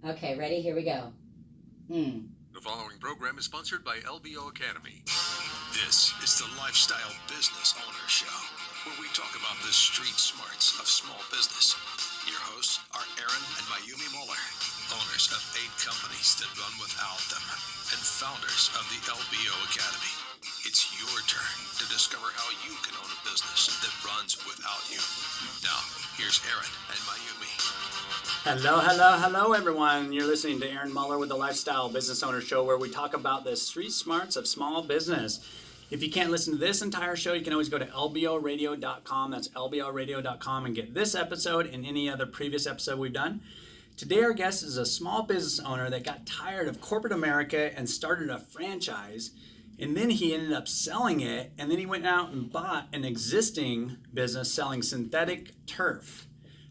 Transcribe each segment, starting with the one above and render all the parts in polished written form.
Okay, ready? Here we go. The following program is sponsored by LBO Academy. This is the Lifestyle Business Owner Show, where we talk about the street smarts of small business. Your hosts are Aaron and Mayumi Muller, owners of 8 companies that run without them, and founders of the LBO Academy. It's your turn to discover how you can own a business that runs without you. Now, here's Aaron and Mayumi. Hello, everyone. You're listening to Aaron Muller with the Lifestyle Business Owner Show, where we talk about the street smarts of small business. If you can't listen to this entire show, you can always go to lboradio.com. That's lboradio.com and get this episode and any other previous episode we've done. Today, our guest is a small business owner that got tired of corporate America and started a franchise. And then he ended up selling it, and then he went out and bought an existing business selling synthetic turf.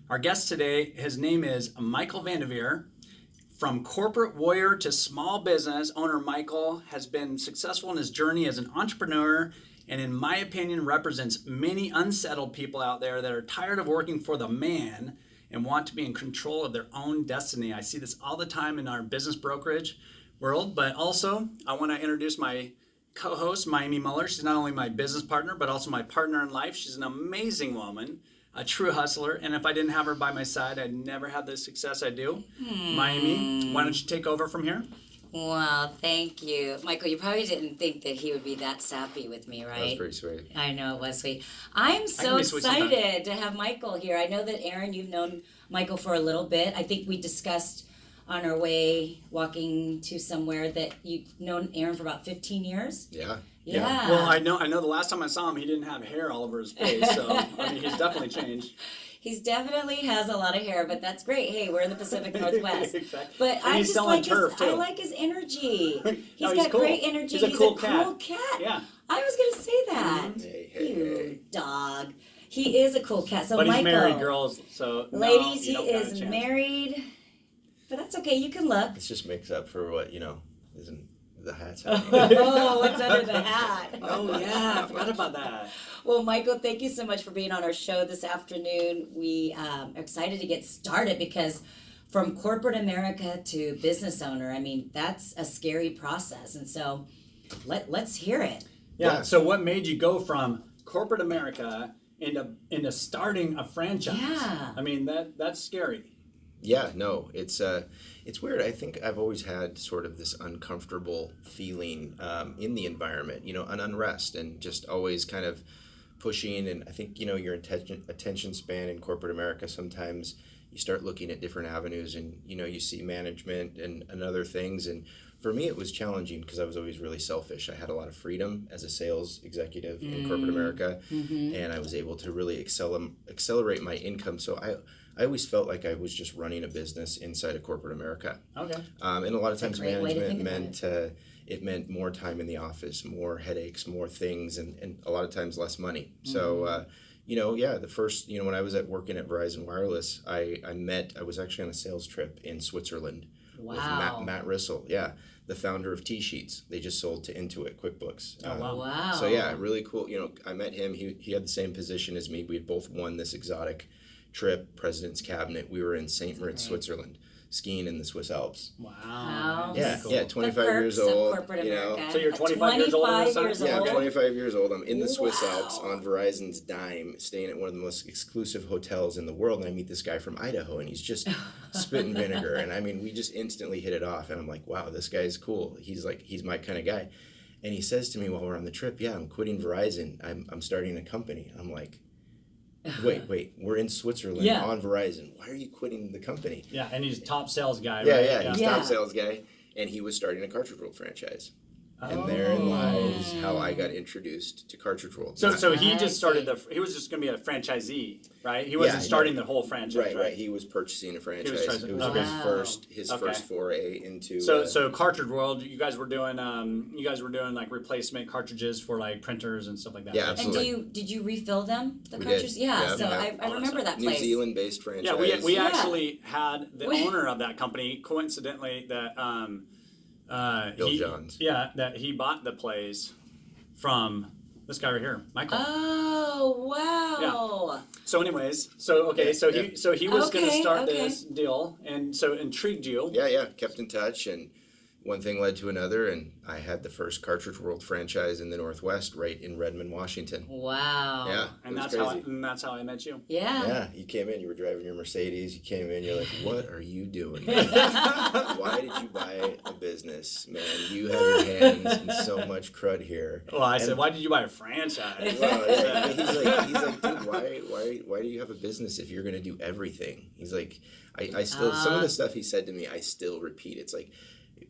Our guest today, his name is Michael Vandaveer. From corporate warrior to small business owner, Michael has been successful in his journey as an entrepreneur, and in my opinion, represents many unsettled people out there that are tired of working for the man and want to be in control of their own destiny. I see this all the time in our business brokerage world, but also I want to introduce my co-host, Mayumi Muller. She's not only my business partner, but also my partner in life. She's an amazing woman, a true hustler, and if I didn't have her by my side, I'd never have the success I do. Mayumi, why don't you take over from here? Well, thank you. Michael, you probably didn't think that he would be that sappy with me, right? That was pretty sweet. I know, it was sweet. I'm so excited to have Michael here. I know that, Aaron, you've known Michael for a little bit. I think we discussed on our way walking to somewhere that you've known Aaron for about 15 years. Yeah. Yeah. Well, I know the last time I saw him, he didn't have hair all over his face, so I mean, he's definitely changed. He's definitely has a lot of hair, but that's great. Hey, we're in the Pacific Northwest. Exactly. But And he's selling turf, too. I like his energy. No, He's got cool. great energy. He's a cool cat. Cool cat. Yeah. I was gonna say that. Hey. Dog. He is a cool cat. So But Michael, he's married, girls, so ladies, no, he you don't got a is chance. married. But that's okay. You can look. This just makes up for what, isn't the hat's Oh, what's under the hat? Oh, yeah, I forgot about that. Well, Michael, thank you so much for being on our show this afternoon. We are excited to get started because from corporate America to business owner, I mean, that's a scary process. And so let's hear it. Yeah, so what made you go from corporate America into starting a franchise? Yeah. I mean, that's scary. Yeah, no, it's weird. I think I've always had sort of this uncomfortable feeling in the environment, an unrest, and just always kind of pushing. And I think, your attention span in corporate America, sometimes you start looking at different avenues and, you see management and other things. And for me, it was challenging because I was always really selfish. I had a lot of freedom as a sales executive in corporate America, and I was able to really accelerate my income. So I always felt like I was just running a business inside of corporate America. Okay. And a lot of times management meant it meant more time in the office, more headaches, more things, and a lot of times less money. So, the first, when I was working at Verizon Wireless, I was actually on a sales trip in Switzerland with Matt Rissell. Yeah. The founder of T-Sheets. They just sold to Intuit QuickBooks. Oh, wow. Wow. So yeah, really cool. I met him. He had the same position as me. We had both won this exotic trip, President's Cabinet. We were in St. Moritz, Switzerland, skiing in the Swiss Alps. Wow. Yeah, Cool. yeah, 25 years old. America. So you're 25 years old all of a sudden? years Yeah, I'm old. 25 years old. I'm in the Swiss Alps on Verizon's dime, staying at one of the most exclusive hotels in the world, and I meet this guy from Idaho, and he's just spitting vinegar, and I mean, we just instantly hit it off, and I'm like, wow, this guy's cool. He's my kind of guy. And he says to me while we're on the trip, yeah, I'm quitting Verizon. I'm starting a company. I'm like, wait, we're in Switzerland on Verizon. Why are you quitting the company? Yeah, and he's top sales guy, Yeah, right? yeah, he's top sales guy. And he was starting a Cartridge World franchise. And therein lies how I got introduced to Cartridge World. So he just started he was just going to be a franchisee, right? He wasn't starting the whole franchise, right? He was purchasing a franchise. It was his first foray into. So Cartridge World, you guys were doing like replacement cartridges for like printers and stuff like that. Yeah, right? absolutely. And did you refill them? The We cartridges? did. Yeah. Yeah, So yeah. I remember that New place. Zealand-based franchise. Yeah, we actually had the owner of that company, coincidentally, that Bill Johns. Yeah, that he bought the place from This guy right here, Michael. Oh, wow. So anyways, so he was going to Okay, start okay. this deal, and so intrigued you. Yeah, kept in touch, and one thing led to another, and I had the first Cartridge World franchise in the Northwest, right in Redmond, Washington. Wow. Yeah, And it was that's how I met you. Yeah. Yeah, you came in, you were driving your Mercedes, you came in, you're like, what are you doing? Why did you buy a business, man? You have your hands in so much crud here. Well, I said, why did you buy a franchise? Well, yeah, he's like, dude, why do you have a business if you're gonna do everything? He's like, I still, some of the stuff he said to me, I still repeat. It's like,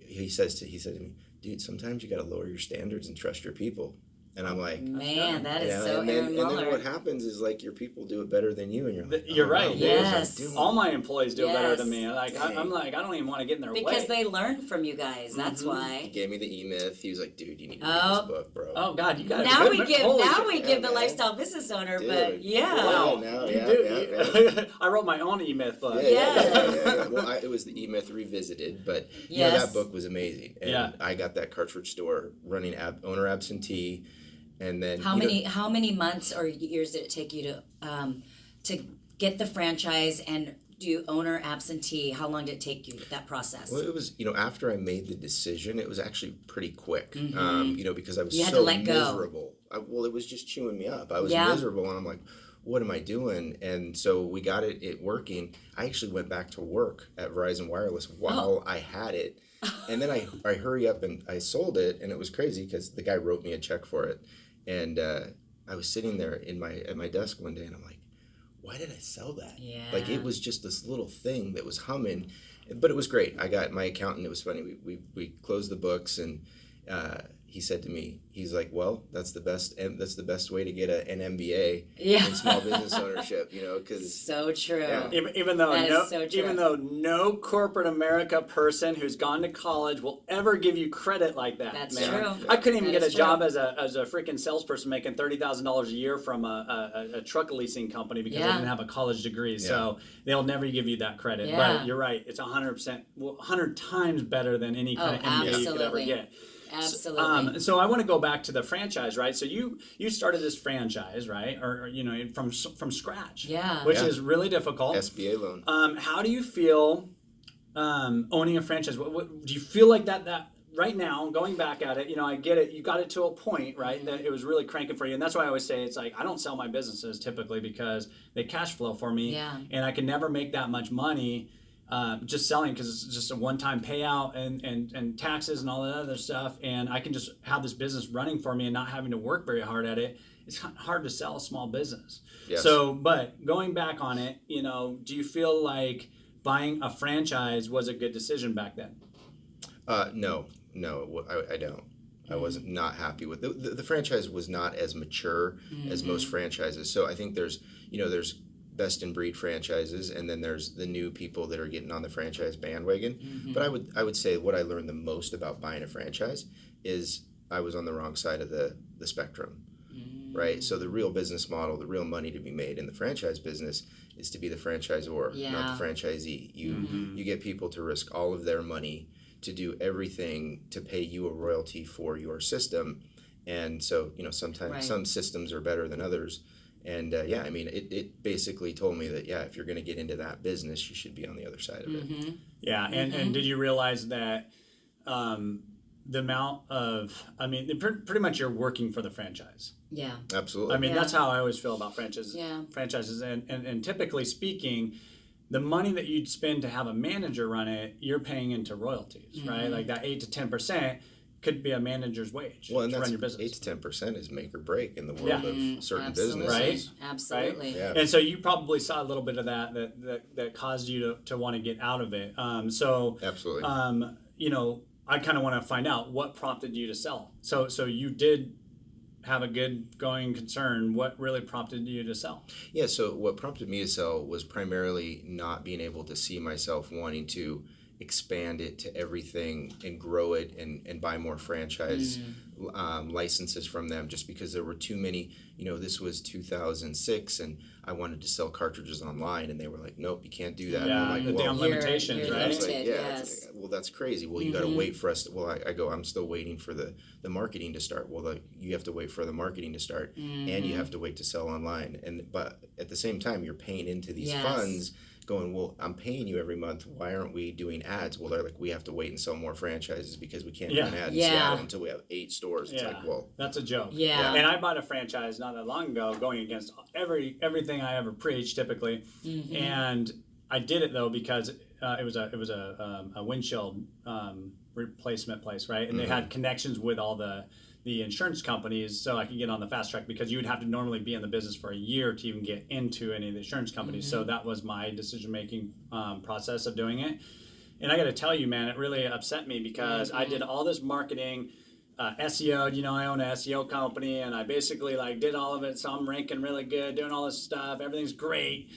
he said to me, dude, sometimes you got to lower your standards and trust your people. And I'm like, man, that is so and Aaron Muller. And then what happens is like your people do it better than you, and you're like, You're right. Wow, Yes. All my employees do it better than me. Yes. Like I'm like, I don't even want to get in their way. Because they learn from you guys. That's He why. gave me the E-Myth. He was like, dude, you need to read Oh. this book, bro. Oh God, you guys. Now we give Yeah, the man. lifestyle business owner, Dude. but yeah. Wow. now, You yeah, do. yeah. I wrote my own E-Myth book. Yes. Well, it was the E-Myth Revisited, but Yes. that book was amazing. And Yeah. I got that cartridge store running owner absentee, and then How many months or years did it take you to get the franchise and do owner absentee? How long did it take you, that process? Well, it was, after I made the decision, it was actually pretty quick, because I was You had so to let go. miserable. It was just chewing me up. I was Yeah. miserable, and I'm like, what am I doing? And so we got it working. I actually went back to work at Verizon Wireless while I had it. And then I hurry up and I sold it, and it was crazy because the guy wrote me a check for it. And I was sitting there at my desk one day, and I'm like, why did I sell that? Yeah. Like, it was just this little thing that was humming, but it was great. I got my accountant. It was funny. We closed the books, and he said to me, he's like, well, that's the best way to get an MBA Yeah. in small business ownership, because So true. Yeah. Even though That is so true. even though no corporate America person who's gone to college will ever give you credit like that. That's man. true. I couldn't even That get a is job true. as a freaking salesperson making $30,000 a year from a truck leasing company because I Yeah. didn't have a college degree. So they'll never give you that credit. Yeah. But you're right. It's 100%, 100 times better than any kind of MBA you could ever absolutely. get. Absolutely. So I want to go back to the franchise, right? So you started this franchise, right? Or from scratch. Yeah. Which Yeah. is really difficult. SBA loan. How do you feel owning a franchise? What do you feel like that right now, going back at it, I get it. You got it to a point, right, that it was really cranking for you. And that's why I always say it's like, I don't sell my businesses typically because they cash flow for me. Yeah. And I can never make that much money just selling because it's just a one-time payout and taxes and all that other stuff. And I can just have this business running for me and not having to work very hard at it. It's hard to sell a small business. Yes. So, but going back on it, do you feel like buying a franchise was a good decision back then? No, I don't. I wasn't not happy with the franchise. Was not as mature as most franchises. So I think there's best in breed franchises, and then there's the new people that are getting on the franchise bandwagon. But I would say what I learned the most about buying a franchise is I was on the wrong side of the spectrum. Right? So the real business model, the real money to be made in the franchise business is to be the franchisor, not the franchisee. You get people to risk all of their money to do everything to pay you a royalty for your system. And so, sometimes some systems are better than others. And it basically told me that, if you're going to get into that business, you should be on the other side of it. Yeah. And did you realize that the amount of, pretty much you're working for the franchise. Yeah. Absolutely. That's how I always feel about franchises. Yeah. Franchises. And typically speaking, the money that you'd spend to have a manager run it, you're paying into royalties, right? Like that 8 to 10% could be a manager's wage Well, and to that's run your business. 8 to 10% is make or break in the world of certain Absolutely. businesses. Right? Absolutely. Yeah. And so you probably saw a little bit of that caused you to want to get out of it. Absolutely. I kind of want to find out what prompted you to sell. So you did have a good going concern. What really prompted you to sell? Yeah, so what prompted me to sell was primarily not being able to see myself wanting to expand it to everything and grow it and buy more franchise licenses from them, just because there were too many. This was 2006 and I wanted to sell cartridges online, and they were like, nope, you can't do that. Yeah, I'm like, the damn limitations, you're right? It's like, limited, yeah, yes. well, that's crazy. Well, you got to wait for us. I go, I'm still waiting for the marketing to start. Well, you have to wait for the marketing to start, and you have to wait to sell online. But at the same time, you're paying into these funds, going, well, I'm paying you every month. Why aren't we doing ads? Well, they're like, we have to wait and sell more franchises because we can't run ads in Seattle until we have 8 stores. It's like, well, that's a joke. Yeah. And I bought a franchise not that long ago, going against everything I ever preached typically, and I did it though because it was a windshield replacement place, right? And they had connections with all the insurance companies, so I could get on the fast track, because you would have to normally be in the business for a year to even get into any of the insurance companies. So that was my decision-making process of doing it. And I got to tell you, man, it really upset me because I did all this marketing, SEO. I own an SEO company, and I basically did all of it. So I'm ranking really good, doing all this stuff. Everything's great,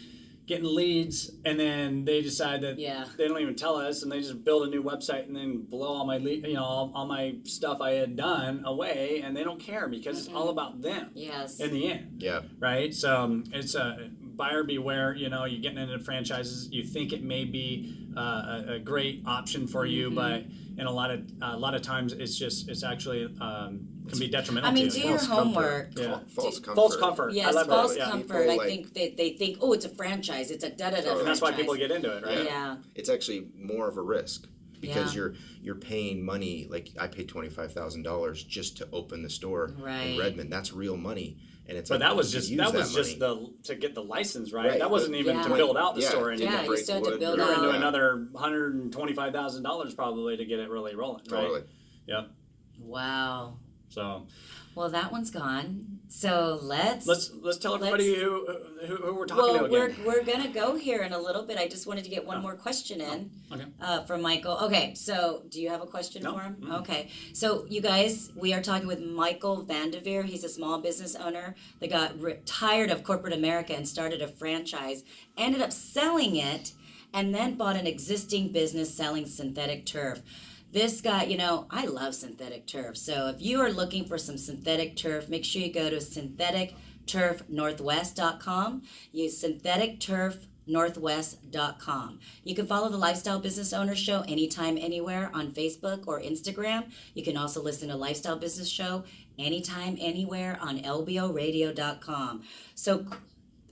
getting leads, and then they decide that they don't even tell us, and they just build a new website and then blow all my all my stuff I had done away, and they don't care because it's all about them. Yes. In the end. yeah. Right. So it's a buyer beware. You're getting into franchises. You think it may be a great option for you, but in a lot of times it's actually can be detrimental. I mean, to do you. your homework. Yeah. False comfort. False comfort. I Yes, love false that. Yeah. comfort. People, I think they think, oh, it's a franchise. It's a da-da-da And that's why franchise. people get into it, right? Yeah. It's actually more of a risk because you're paying money. Like I paid $25,000 just to open the store in Redmond. That's real money, and it's. But like, that was you just could use that money. to get the license, right? Right, That wasn't even to Yeah. build out the store anymore. Yeah, you still had to build You're into out. another $125,000 probably to get it really rolling, right? Totally. Yep. Wow. So. Well, that one's gone. So let's tell everybody who we're talking to again. We're gonna go here in a little bit. I just wanted to get one more question in from Michael. Okay, so do you have a question for him? Mm-hmm. Okay, so you guys, we are talking with Michael Vandaveer. He's a small business owner that got tired of corporate America and started a franchise, ended up selling it, and then bought an existing business selling synthetic turf. This guy, I love synthetic turf. So if you are looking for some synthetic turf, make sure you go to syntheticturfnorthwest.com. Use syntheticturfnorthwest.com. You can follow the Lifestyle Business Owner Show anytime, anywhere on Facebook or Instagram. You can also listen to Lifestyle Business Show anytime, anywhere on lboradio.com. So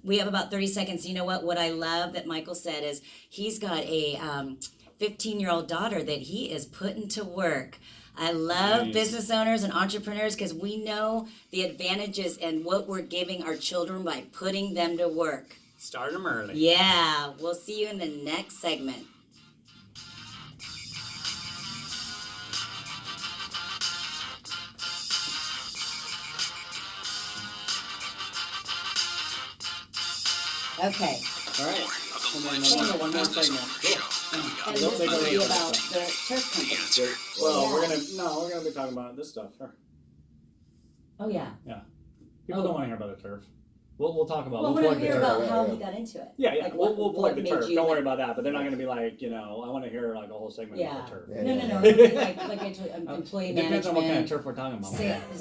we have about 30 seconds. You know what? What I love that Michael said is he's got a 15-year-old daughter that he is putting to work. I love business owners and entrepreneurs because we know the advantages and what we're giving our children by putting them to work. Start them early. Yeah, we'll see you in the next segment. All Okay. right. More of the And then Lifestyle one more Business segment. Owner Show coming up. And this will be about the turf The company. answer. Well, Yeah. we're gonna be talking about this stuff. Sure. Oh, yeah. People don't want to hear about the turf. We'll talk about. Well, we'll we're plug going to the hear turf. about how he got into it. Yeah. Like we'll what plug the made turf. you Don't worry like- about that. But they're not going to be like, I want to hear like a whole segment about the turf. No. Like I told you, employee It depends on what kind of management, turf we're talking about.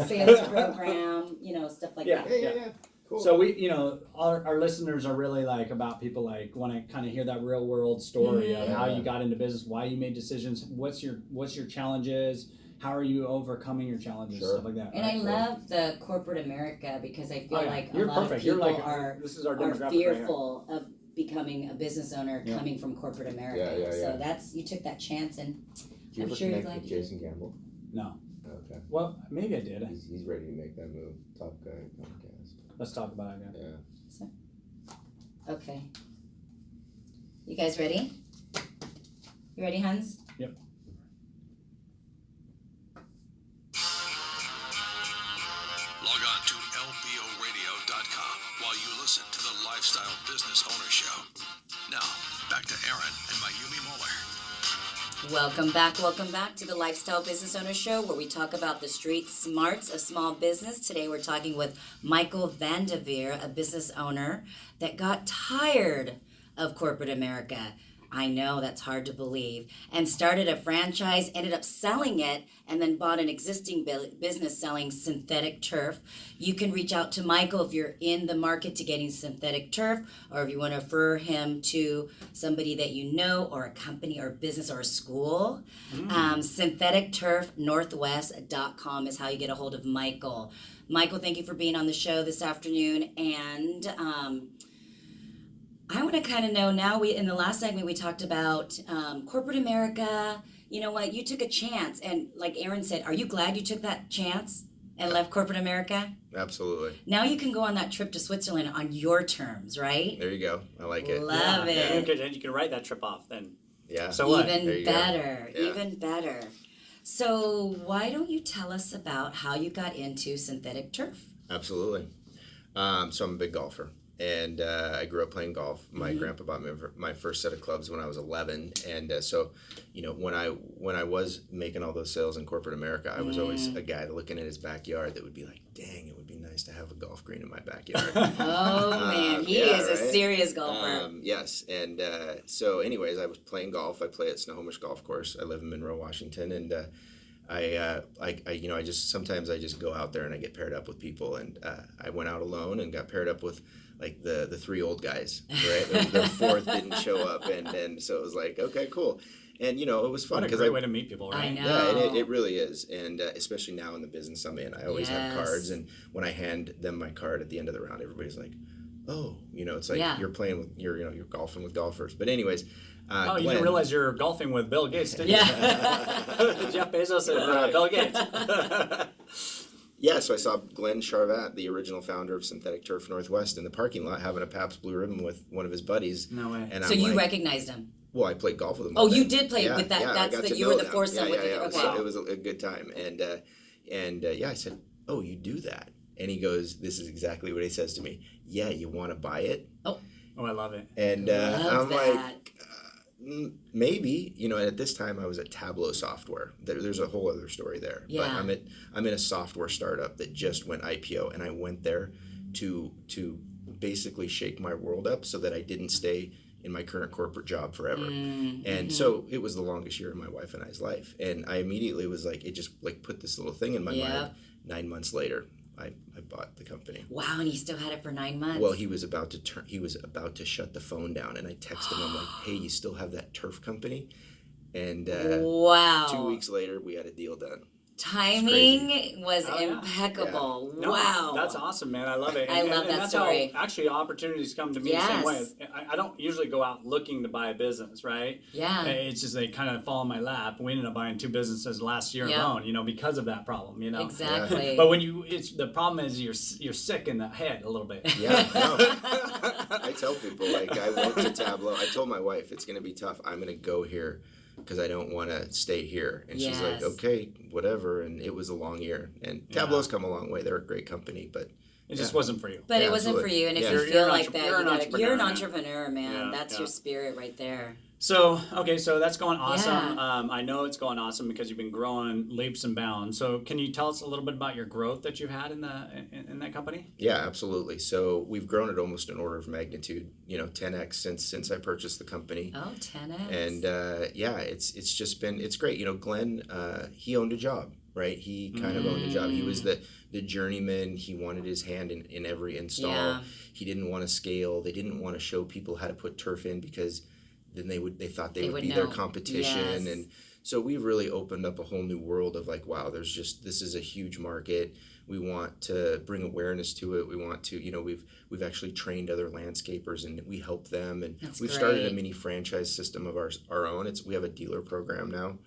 sales program, stuff like that. Yeah. Cool. So we, our listeners are really about people want to kind of hear that real world story of how you got into business, why you made decisions, what's your challenges, how are you overcoming your challenges, stuff like that. And right? I love the corporate America because I feel like you're a lot perfect. of people This is our are demographic fearful of becoming a business owner coming from corporate America. Yeah. So you took that chance, and Did you I'm ever sure you're connect glad with you did. Jason Campbell? No. Okay. Well, maybe I did. He's ready to make that move. Top guy podcast. Let's talk about it. Yeah. Okay. You guys ready? You ready, Hans? Yep. Log on to lboradio.com while you listen to the Lifestyle Business Owner Show. Now, back to Aaron and Mayumi Muller. Welcome back to the Lifestyle Business Owner Show, where we talk about the street smarts of small business. Today we're talking with Michael Vandaveer, a business owner that got tired of corporate America. I know, that's hard to believe. And started a franchise, ended up selling it, and then bought an existing business selling synthetic turf. You can reach out to Michael if you're in the market to getting synthetic turf, or if you want to refer him to somebody that you know, or a company or business or a school. Syntheticturfnorthwest.com is how you get a hold of Michael. Michael, thank you for being on the show this afternoon. And I want to kind of know now, in the last segment we talked about corporate America. You know what, you took a chance, and like Aaron said, are you glad you took that chance and left corporate America? Absolutely. Now you can go on that trip to Switzerland on your terms, right? There you go. I like it. Love it. And you can write that trip off then. Yeah. So what? Even better, Yeah. even better. So why don't you tell us about how you got into synthetic turf? Absolutely. So I'm a big golfer, and I grew up playing golf. My grandpa bought me my first set of clubs when I was 11, and so, you know, when I was making all those sales in corporate America, I was always a guy looking at his backyard that would be like, dang, it would be nice to have a golf green in my backyard. Oh man, he is a serious golfer. Yes, and so anyways, I was playing golf. I play at Snohomish Golf Course. I live in Monroe, Washington, and I sometimes I just go out there and I get paired up with people, and I went out alone and got paired up with like the three old guys, right? The fourth didn't show up, and so it was like, okay, cool. And, you know, it was fun. What a great way to meet people, right? I know. Yeah, and it really is. And especially now in the business I'm in, I always have cards. And when I hand them my card at the end of the round, everybody's like, oh, you know, it's like you're playing with, you're golfing with golfers. But anyways, you Glenn, didn't realize you're golfing with Bill Gates, did you? Yeah. Jeff Bezos and Bill Gates. Yeah, so I saw Glenn Charvat, the original founder of Synthetic Turf Northwest, in the parking lot having a Pabst Blue Ribbon with one of his buddies. No way. And So I'm you like, recognized him? well, I played golf with him. Oh, all you day. did play with that. Yeah, That's I got that to you know were the them. foursome with Yeah. Okay. It was a good time, and I said, "Oh, you do that?" And he goes, "This is exactly what he says to me. Yeah, you want to buy it?" Oh, I love it. And Love I'm that. like, maybe, you know. And at this time, I was at Tableau Software. There's a whole other story there. Yeah. But I'm in a software startup that just went IPO, and I went there to basically shake my world up so that I didn't stay in my current corporate job forever. And so it was the longest year of my wife and I's life. And I immediately was like, it just like put this little thing in my mind. 9 months later, I bought the company. Wow, and he still had it for 9 months. Well, he was about to shut the phone down, and I texted him. I'm like, hey, you still have that turf company? And wow. 2 weeks later, we had a deal done. Timing was Oh, yeah. impeccable. No, Wow. that's awesome, man. I love it. I love that that's story. How actually opportunities come to me the same way. I don't usually go out looking to buy a business, right? Yeah. It's just they kind of fall in my lap. We ended up buying 2 businesses last year alone, you know, because of that problem, you know. Exactly. But when the problem is you're sick in the head a little bit. Yeah, no. I tell people, like, I went to Tableau. I told my wife, it's going to be tough. I'm going to go here because I don't want to stay here. And she's like, okay, whatever. And it was a long year. And Tableau's come a long way. They're a great company, but it just wasn't for you. But Yeah, it wasn't for absolutely. you. And if Yeah. you You're feel an like that, you're an entrepreneur, entrepreneur, man. Yeah, That's your spirit right there. So that's going awesome. Yeah. I know it's going awesome because you've been growing leaps and bounds. So can you tell us a little bit about your growth that you've had in that company? Yeah, absolutely. So we've grown at almost an order of magnitude, 10x since I purchased the company. Oh, 10x. And it's just been, it's great. Glenn, he owned a job, right? He kind of owned a job. He was the journeyman. He wanted his hand in every install. Yeah. He didn't want to scale. They didn't want to show people how to put turf in because then they thought they would be their know. competition. Yes. And so we've really opened up a whole new world of like, wow, this is a huge market. We want to bring awareness to it. We want to, we've actually trained other landscapers and we help them. And That's we've started a great. mini franchise system of our own. We have a dealer program now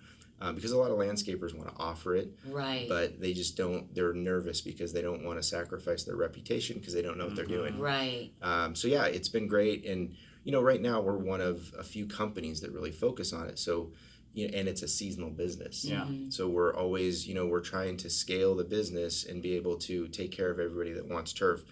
because a lot of landscapers want to offer it. Right. But they just they're nervous because they don't want to sacrifice their reputation because they don't know what they're doing. Right. So yeah, it's been great. And, right now we're one of a few companies that really focus on it. So, and it's a seasonal business. Yeah. So we're always, we're trying to scale the business and be able to take care of everybody that wants turf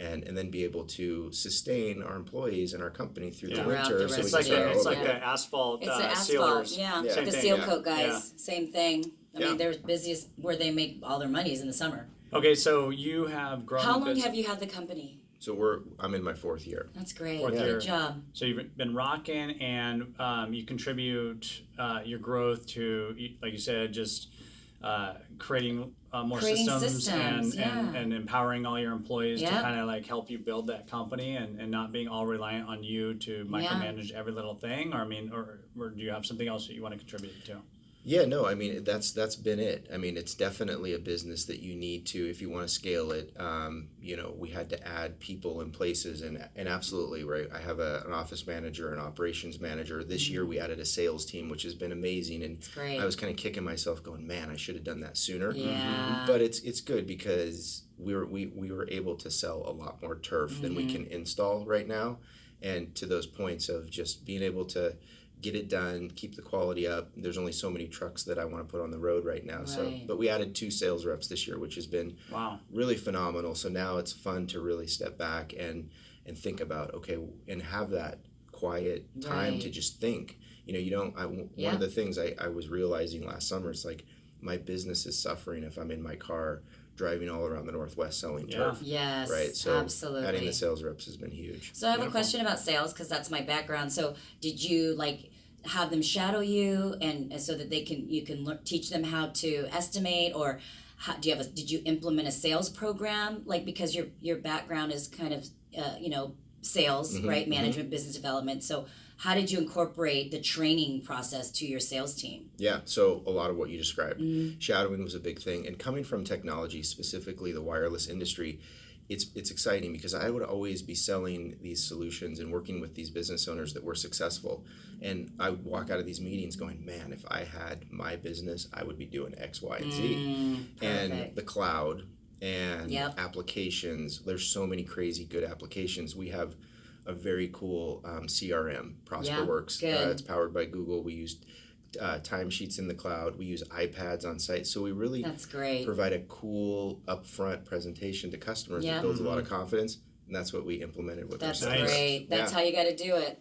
and then be able to sustain our employees and our company through the Throughout winter. the so rest It's we like can start it's all like over. the asphalt It's the asphalt, sealers. yeah. Yeah. Same The thing. seal Yeah. coat guys, Yeah. same thing. I Yeah. mean, they're busiest where they make all their money is in the summer. Okay, so you have grown. How long have you had the company? So I'm in my 4th year. That's great. Fourth Good year. job. So you've been rocking, and you contribute your growth to, like you said, just creating more Creating systems, yeah. and empowering all your employees to Yep. kind of like help you build that company, and not being all reliant on you to micromanage every little thing. Or I mean, or do you have something else that you want to contribute to? Yeah, no, I mean that's been it. I mean, it's definitely a business that you need to, if you want to scale it. We had to add people in places, and absolutely right. I have an office manager, an operations manager. This year we added a sales team, which has been amazing. And Great. I was kind of kicking myself, going, "Man, I should have done that sooner." Yeah. But it's good because we were able to sell a lot more turf than we can install right now, and to those points of just being able to get it done, keep the quality up. There's only so many trucks that I want to put on the road right now. So, Right. but we added 2 sales reps this year, which has been Wow. really phenomenal. So now it's fun to really step back and think about, okay, and have that quiet time to Right. just think. One Yeah. of the things I was realizing last summer, it's like my business is suffering if I'm in my car driving all around the Northwest selling turf. Yes. Right. So absolutely. adding the sales reps has been huge. So I have a Beautiful. question about sales because that's my background. So did you like have them shadow you and so that you can teach them how to estimate, or did you implement a sales program, like, because your background is kind of sales, right? Management, business development. So how did you incorporate the training process to your sales team? Yeah, so a lot of what you described. Shadowing was a big thing, and coming from technology, specifically the wireless industry, it's exciting because I would always be selling these solutions and working with these business owners that were successful, and I would walk out of these meetings going, "Man, if I had my business, I would be doing X, Y, and Z." And Perfect. the cloud and Yep. applications, there's so many crazy good applications. We have a very cool CRM, ProsperWorks. good. It's powered by Google. We use timesheets in the cloud. We use iPads on site. So we really That's great. provide a cool upfront presentation to customers Yeah. that builds a lot of confidence. And that's what we implemented with That's our sales reps. great. That's Yeah. how you got to do it.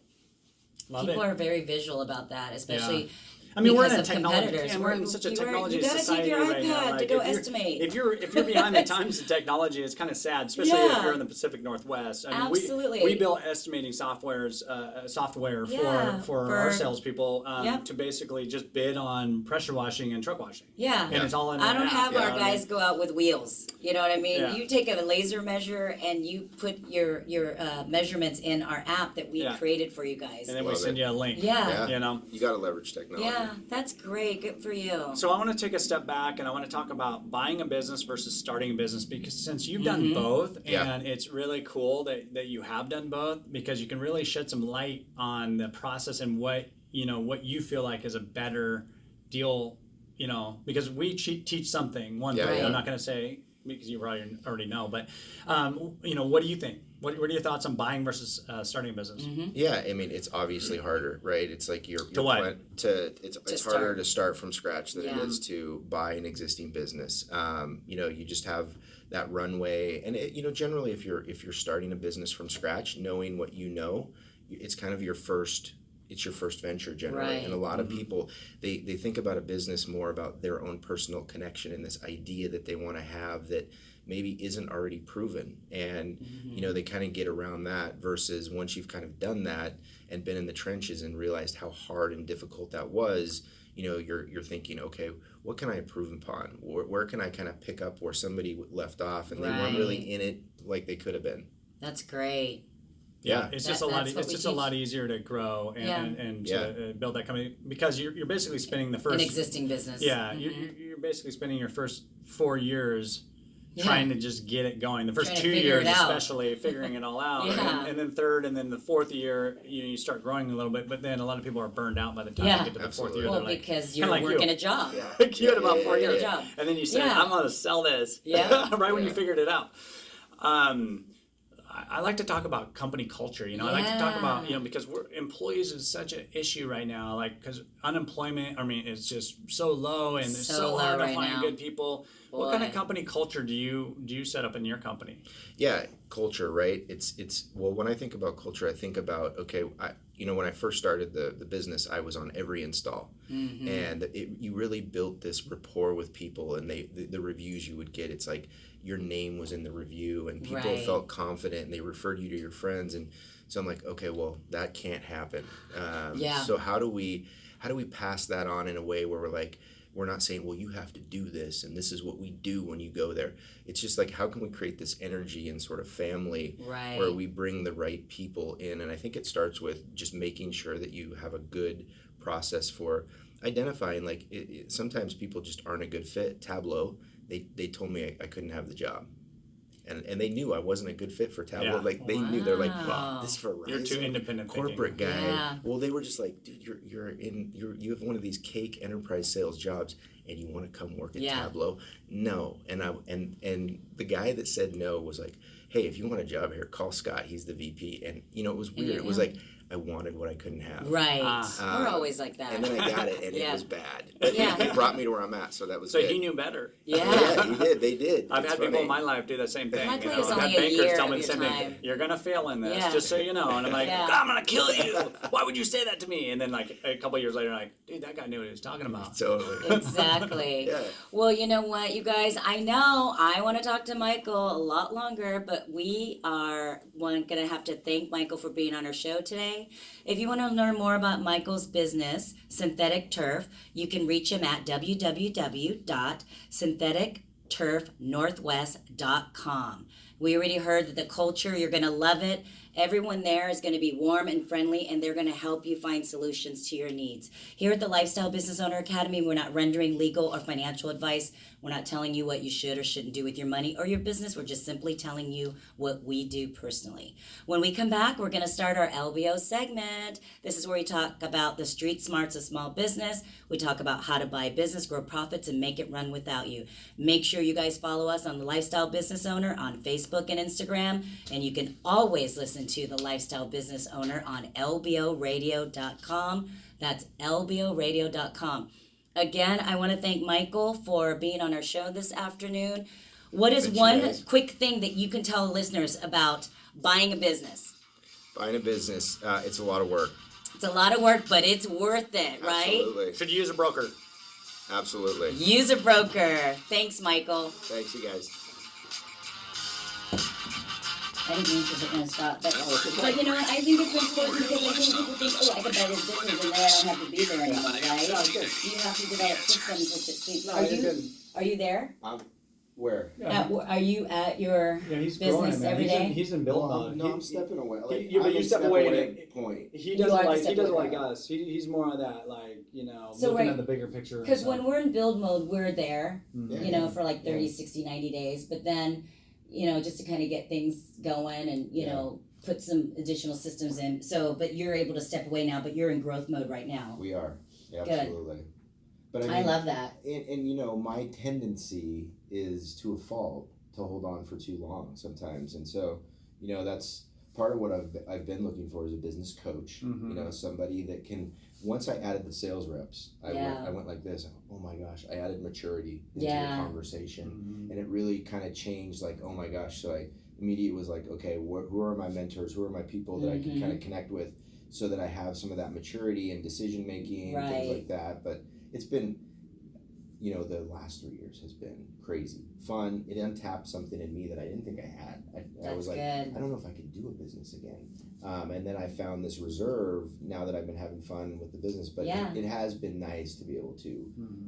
Love People it. are very visual about that, especially I mean, we're in a because of technology, competitors. and we're in such a technology you gotta society take your right iPad now. to Like, go if you're- estimate. If you're behind the times in technology, it's kind of sad, especially if Yeah. you're in the Pacific Northwest. I mean, Absolutely. we built estimating software Yeah, for for- our salespeople Yep. to basically just bid on pressure washing and truck washing. Yeah. And it's all in I an don't app, have you know our what I guys mean? go out with wheels. You know what I mean? Yeah. You take a laser measure and you put your measurements in our app that we Yeah. created for you guys. And then we Love send it. you a link. Yeah. You know. You got to leverage technology. Yeah, that's great. Good for you. So I want to take a step back and I want to talk about buying a business versus starting a business, because since you've done both, Yeah. and it's really cool that you have done both, because you can really shed some light on the process and what you feel like is a better deal, because we teach something one Yeah, thing. yeah. I'm not going to say because you probably already know, but what do you think? What are your thoughts on buying versus starting a business? Yeah, I mean, it's obviously harder, right? It's like it's start. harder to start from scratch than Yeah. it is to buy an existing business. You just have that runway, and generally, if you're starting a business from scratch, knowing what you know, it's kind of your first venture generally. Right. And a lot of people they think about a business more about their own personal connection and this idea that they want to have that maybe isn't already proven, and they kind of get around that, versus once you've kind of done that and been in the trenches and realized how hard and difficult that was, you're thinking, okay, what can I improve upon? Where can I kind of pick up where somebody left off and they weren't really Right. in it like they could have been. That's great. Yeah. It's That- just a lot. that's what It's we just a teach. lot easier to grow and to build that company, because you're basically spending the An first. existing business. Yeah, you're basically spending your first 4 years trying to just get it going. The first Trying to 2 figure years, it out. especially figuring it all out, Yeah. and then third, and then the fourth year, you start growing a little bit. But then a lot of people are burned out by the time Yeah. they get to the fourth Absolutely. year. Well, They're like, because kinda you're like working you. a job. You had about 4 Yeah. years, Job. and then you said, Yeah. "I'm going to sell this." Yeah. right when you Yeah. figured it out. I like to talk about company culture. I like to talk about because employees is such an issue right now. Like, because unemployment, is just so low, and it's So so low hard to right find now. good people. What kind of Boy. company culture do you set up in your company? Yeah, culture, right? It's well, when I think about culture, I think about, okay, you know, when I first started the business, I was on every install, and you really built this rapport with people, and the reviews you would get, it's like your name was in the review, and people Right. felt confident, and they referred you to your friends, and so I'm like, okay, well, that can't happen. Yeah. So how do we pass that on in a way where we're not saying, well, you have to do this, and this is what we do when you go there. It's just like, how can we create this energy and sort of family Right. where we bring the right people in? And I think it starts with just making sure that you have a good process for identifying, like, sometimes people just aren't a good fit. Tableau, they told me I couldn't have the job. And they knew I wasn't a good fit for Tableau. Yeah. Like, they knew. They're like, Wow. this Verizon You're too independent thinking. corporate guy. Yeah. Well, they were just like, dude, you have one of these cake enterprise sales jobs, and you want to come work at Yeah. Tableau? No. And the guy that said no was like, hey, if you want a job here, call Scott. He's the VP. And you know, it was weird. It was like, I wanted what I couldn't have. Right. Ah. We're always like that. And then I got it, and Yeah. it was bad. But Yeah. it brought me to where I'm at, so that was So good. he knew better. Yeah. Yeah, he did. They did. I've It's had people funny. in my life do the same thing. Luckily, You know, it's I've had only a bankers year tell me of the your same time. thing. You're gonna fail in this, Yeah. just so you know. And I'm like, Yeah. I'm gonna kill you. Why would you say that to me? And then like a couple years later, I'm like, dude, that guy knew what he was talking about. Totally. Exactly. Yeah. Well, you know what, you guys, I know I want to talk to Michael a lot longer, but we are going to have to thank Michael for being on our show today. If you want to learn more about Michael's business, Synthetic Turf, you can reach him at www.syntheticturfnorthwest.com. We already heard that the culture, you're going to love it. Everyone there is going to be warm and friendly, and they're going to help you find solutions to your needs. Here at the Lifestyle Business Owner Academy, we're not rendering legal or financial advice. We're not telling you what you should or shouldn't do with your money or your business. We're just simply telling you what we do personally. When we come back, we're going to start our LBO segment. This is where we talk about the street smarts of small business. We talk about how to buy a business, grow profits, and make it run without you. Make sure you guys follow us on the Lifestyle Business Owner on Facebook and Instagram, and you can always listen to the Lifestyle Business Owner on lboradio.com. That's lboradio.com. Again, I want to thank Michael for being on our show this afternoon. What is Thank you, one guys. quick thing that you can tell listeners about buying a business? Buying a business, it's a lot of work. It's a lot of work, but it's worth it, right? Absolutely. Should you use a broker? Absolutely. Use a broker. Thanks, Michael. Thanks, you guys. I didn't mean to going to stop, but you know what? I think it's important because I think people think, oh, I could buy this business and then I don't have to be there anymore, right? You have to develop systems with it. Are you there? Where? Are you at your he's business growing, man. every day? He's in build Well, mode. no, I'm stepping away. Like, but I'm you in step away and point. He You doesn't are like the he doesn't step like away. us. He's more of that, like, So looking right- at the bigger picture. Because when we're in build mode, we're there, Yeah. you know, for like 30, 60, 90 days. But then, you know, just to kind of get things going and, you know, put some additional systems in. So, but you're able to step away now, but you're in growth mode right now. We are, Good. absolutely. But I love that. And you know, my tendency is to a fault to hold on for too long sometimes, and so you know that's part of what I've been looking for as a business coach. Mhm. You know, somebody that can. Once I added the sales reps, I went like this. Oh my gosh, I added maturity into the conversation, Mhm. and it really kind of changed. Like, oh my gosh, so I immediately was like, okay, who are my mentors? Who are my people that I can kind of connect with, so that I have some of that maturity and decision making and things like that. But it's been, you know, the last 3 years has been crazy fun. It untapped something in me that I didn't think I had. I was like, good. I don't know if I could do a business again. And then I found this reserve now that I've been having fun with the business. But it has been nice to be able to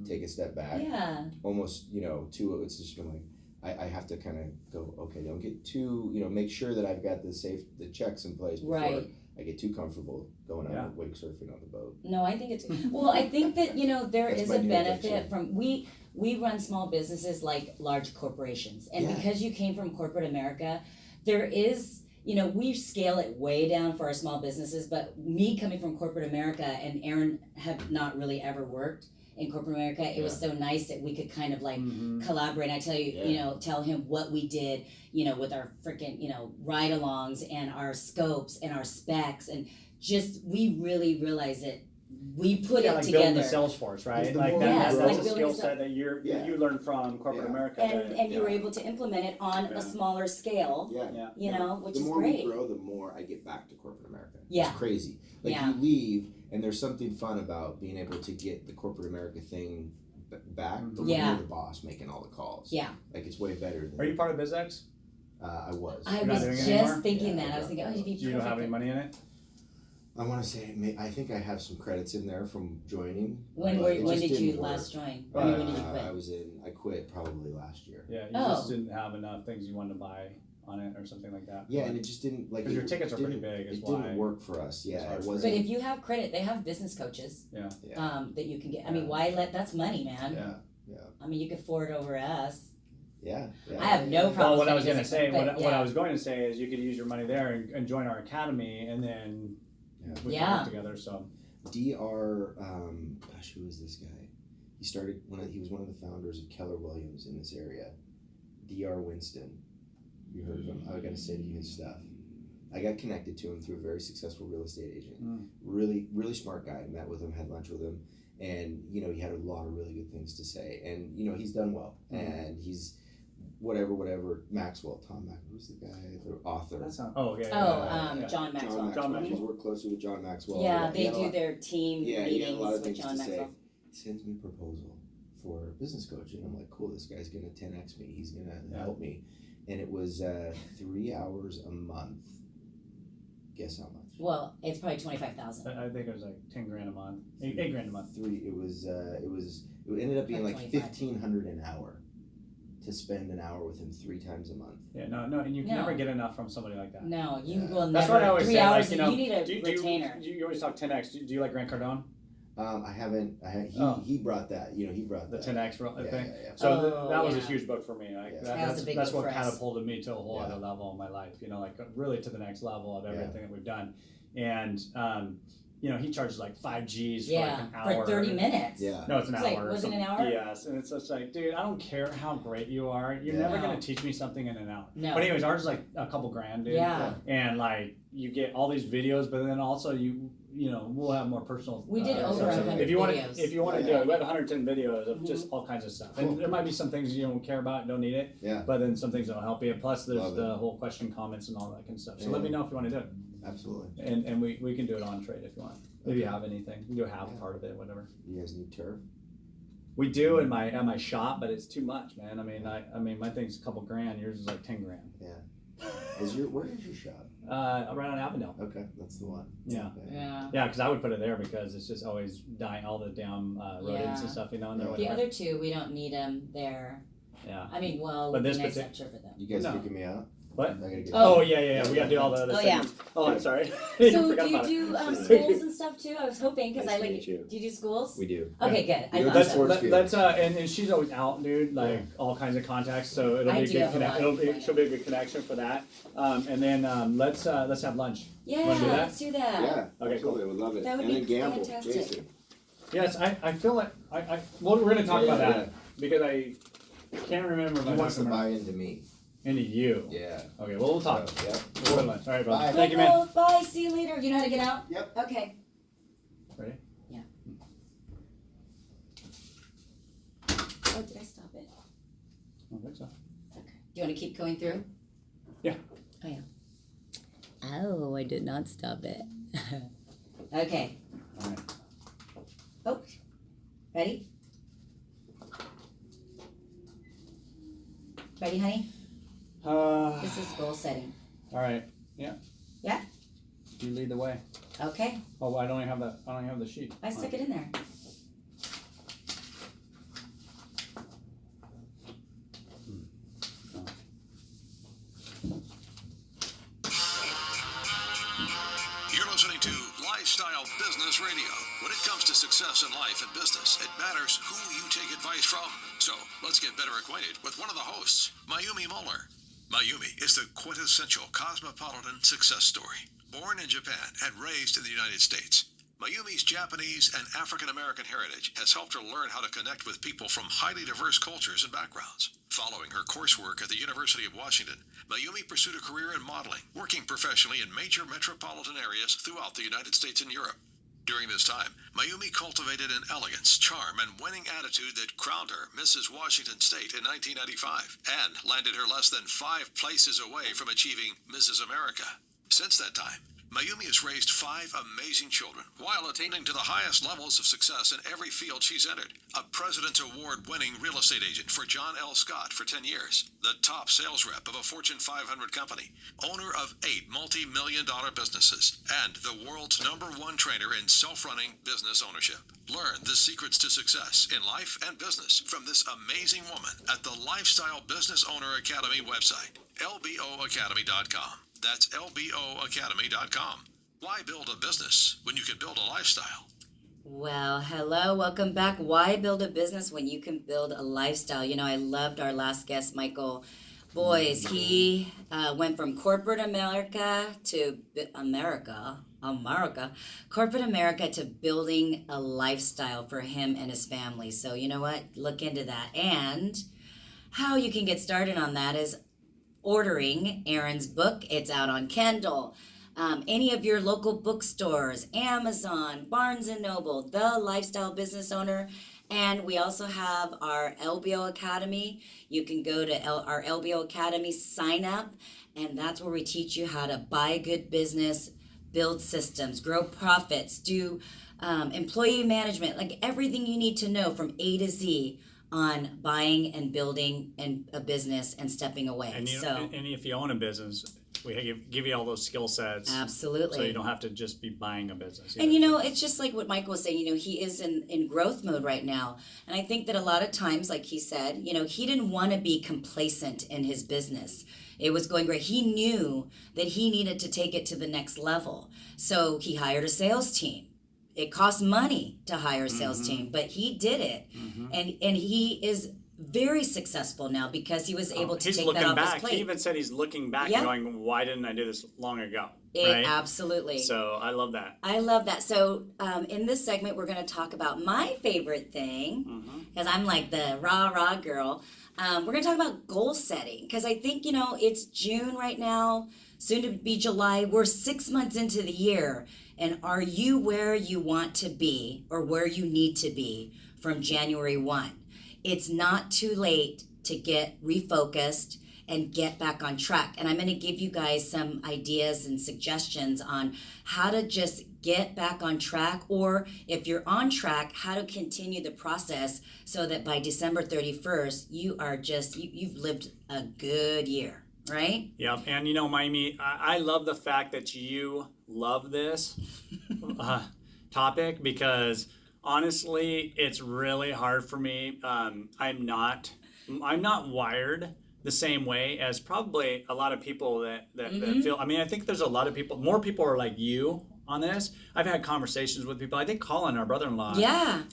take a step back. Yeah. Almost, you know, it's just been like, I have to kind of go, okay, don't get too, you know, make sure that I've got the checks in place before I get too comfortable going out wake surfing on the boat. No, I think it's, well, I think that, you know, there That's is my a new benefit addiction. from, we run small businesses like large corporations. And because you came from corporate America, there is, you know, we scale it way down for our small businesses, but me coming from corporate America and Aaron have not really ever worked in corporate America, it was so nice that we could kind of like collaborate. I tell you, you know, tell him what we did, you know, with our freaking, you know, ride-alongs and our scopes and our specs, and just we really realized that we put it like together. building the sales force, right? The Like more that, we that's grow- a skill set that you learned from corporate Yeah. America. And you were able to implement it on Yeah. a smaller scale, Yeah. you know, which the is more great. we grow, the more I get back to corporate America. Yeah. It's crazy. Like Yeah. you leave, and there's something fun about being able to get the corporate America thing back, but when Yeah. you're the boss making all the calls. Yeah. Like it's way better than. Are you part of BizX? I was. I You're not was doing it just anymore? thinking Yeah, that. I was thinking, oh, you'd be Do you don't have perfect. any money in it? I want to say, I think I have some credits in there from joining. When but it when just did you didn't work. last join? I mean, when did you quit? I quit probably last year. Yeah, you Oh. just didn't have enough things you wanted to buy on it or something like that. Yeah, and it just didn't like. Because your it tickets are pretty didn't- big, is It why. didn't work for us. Yeah, hard it for wasn't. But if you have credit, they have business coaches Yeah. Yeah. that you can get. I mean, Yeah. why let? That's money, man. Yeah. I mean, you could forward over us. Yeah. I have no problem. Well, what I was saying going to say, but what yeah. I was going to say is you could use your money there and join our academy, and then we Yeah. can work together. So Dr. Gosh, who is this guy? He started he was one of the founders of Keller Williams in this area. Dr. Winston. You heard of him? I got to send you his stuff. I got connected to him through a very successful real estate agent. Really, really smart guy. Met with him, had lunch with him, and he had a lot of really good things to say. And he's done well, and he's whatever. Maxwell, Tom Maxwell, who's the guy, the author? that's not. Oh, yeah. John Maxwell. John Maxwell. He's worked closely with John Maxwell. Yeah, He they had a do lot- their team he had a meetings lot of with things John to Maxwell. say. He sends me a proposal for business coaching. I'm like, cool, this guy's gonna 10x me. He's gonna help me. And it was 3 hours a month. Guess how much? Well, it's probably 25,000. I think it was like 10 grand a month, eight grand a month. It ended up being like 25. $1,500 an hour to spend an hour with him 3 times a month. Yeah, no, and you can No. never get enough from somebody like that. No, you Yeah. will That's never. what I always 3 say. hours. Like, You need a do you, retainer. you always talk 10x. Do you like Grant Cardone? I haven't. Oh. He brought that. He brought The that. 10x Yeah, thing. yeah. So Oh, that was a yeah. huge book for me. Like Yeah. That was a big that's book what for us. catapulted me to a whole Yeah. other level in my life. Like really to the next level of Yeah. everything that we've done. And he charges like 5 Gs for like Yeah, an hour. for 30 minutes. Yeah. No, it's an It's hour. like, or was it an something. hour? Yes, and it's just like, dude, I don't care how great you are. You're Yeah. never No. gonna teach me something in an hour. No. But anyways, ours is like a couple grand, dude. Yeah. And like you get all these videos, but then also we'll have more personal. We did over stuff. 100 If you want videos. to, if you want to Yeah. do it, we have 110 videos of just all kinds of stuff. Cool. And there might be some things you don't care about, don't need it. Yeah. But then some things that'll help you. Plus, there's Love the whole question, comments, and all that kind of stuff. So Yeah. let me know if you want to do it, Absolutely. and we can do it on trade if you want. If you Okay. have anything, you can do half Yeah. part of it, whatever. You guys need turf? We do in my at my shop, but it's too much, man. I mean, my thing's a couple grand. Yours is like 10 grand. Yeah. Where is your shop? Right on Avondale. Okay, that's the one. Yeah. Okay. Yeah. Yeah, because I would put it there because it's just always dying, all the damn rodents Yeah. and stuff, and they're The whatever. other two, we don't need them there. Yeah. I mean, well, But it'd this be nice to partic- have turf for them. You guys No. kicking me out? What? I gotta get Oh yeah. We gotta do all the other Oh, yeah. segments. Oh, I'm sorry. So Forgot do you about it. do schools and stuff too? I was hoping because Nice I to like. meet you. Do you do schools? We do. Okay, good. I We love do Let's that. sports let, field. let's and she's always out, dude. Like all kinds of contacts, so it'll I be a do good have a lot It'll of be plans. she'll be a good connection for that. And then let's have lunch. Yeah, Wanna do that? let's do that. Yeah. Okay, absolutely. I would love it. That would and be then gamble, fantastic. Jason. Yes, I feel like well, we're gonna talk about Yeah, that because I can't remember if He I wants to talked about buy into me. into you. Yeah. Okay, well we'll talk. So, yeah. We'll go to lunch. All right, brother. Bye. Thank you, man. Michael, bye. See you later. You know how to get out? Yep. Okay. Ready? Yeah. Oh, did I stop it? I don't think so. Okay. Do you want to keep going through? Yeah. Oh, yeah. Oh, I did not stop it. Okay. All right. Oh, ready? Ready, honey? This is goal setting. All right. Yeah. Yeah? You lead the way. Okay. Oh, I don't even have that. I don't even have the sheet. I stuck it in there. You're listening to Lifestyle Business Radio. When it comes to success in life and business, it matters who you take advice from. So let's get better acquainted with one of the hosts, Mayumi Muller. Mayumi is the quintessential cosmopolitan success story. Born in Japan and raised in the United States, Mayumi's Japanese and African American heritage has helped her learn how to connect with people from highly diverse cultures and backgrounds. Following her coursework at the University of Washington, Mayumi pursued a career in modeling, working professionally in major metropolitan areas throughout the United States and Europe. During this time, Mayumi cultivated an elegance, charm, and winning attitude that crowned her Mrs. Washington State in 1995 and landed her less than 5 places away from achieving Mrs. America. Since that time, Mayumi has raised 5 amazing children while attaining to the highest levels of success in every field she's entered. A President's Award-winning real estate agent for John L. Scott for 10 years, the top sales rep of a Fortune 500 company, owner of 8 multi-million-dollar businesses, and the world's #1 trainer in self-running business ownership. Learn the secrets to success in life and business from this amazing woman at the Lifestyle Business Owner Academy website, lboacademy.com. That's lboacademy.com. Why build a business when you can build a lifestyle? Well, hello, welcome back. Why build a business when you can build a lifestyle? You know, I loved our last guest, Michael. Boys, he went from corporate America to corporate America to building a lifestyle for him and his family. So you know what? Look into that. And how you can get started on that is ordering Aaron's book. It's out on Kindle. Any of your local bookstores, Amazon, Barnes & Noble, The Lifestyle Business Owner. And we also have our LBO Academy. You can go to our LBO Academy, sign up, and that's where we teach you how to buy a good business, build systems, grow profits, do employee management, like everything you need to know from A to Z on buying and building a business and stepping away. And if you own a business, we give you all those skill sets. Absolutely. So you don't have to just be buying a business. And you know, it's just like what Michael was saying, you know, he is in growth mode right now. And I think that a lot of times, like he said, you know, he didn't want to be complacent in his business. It was going great. He knew that he needed to take it to the next level. So he hired a sales team. It costs money to hire a sales team, but he did it. And he is very successful now because he was able to take that off his plate. He even said he's looking back and going, why didn't I do this long ago? Right? Absolutely. So I love that. I love that. So in this segment, we're going to talk about my favorite thing, because I'm like the rah girl. We're going to talk about goal setting, because I think, you know, it's June right now, soon to be July. We're 6 months into the year. And are you where you want to be or where you need to be from January 1? It's not too late to get refocused and get back on track. And I'm going to give you guys some ideas and suggestions on how to just get back on track, or if you're on track, how to continue the process so that by December 31st, you've lived a good year. Right? Yep. And you know, Mayumi, I love the fact that you love this topic, because honestly, it's really hard for me. I'm not wired the same way as probably a lot of people that feel. I mean, I think there's a lot of people. More people are like you on this. I've had conversations with people. I think Colin, our brother-in-law,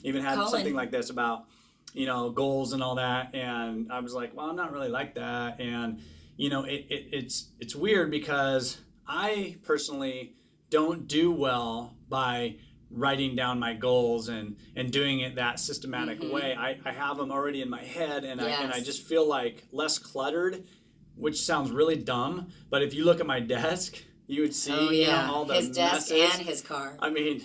even had something like this about, you know, goals and all that. And I was like, well, I'm not really like that. And you know, it's weird because I personally don't do well by writing down my goals and doing it that systematic way. I have them already in my head, and I just feel like less cluttered, which sounds really dumb. But if you look at my desk, you would see you know, all the his desk messes. and his car. I mean,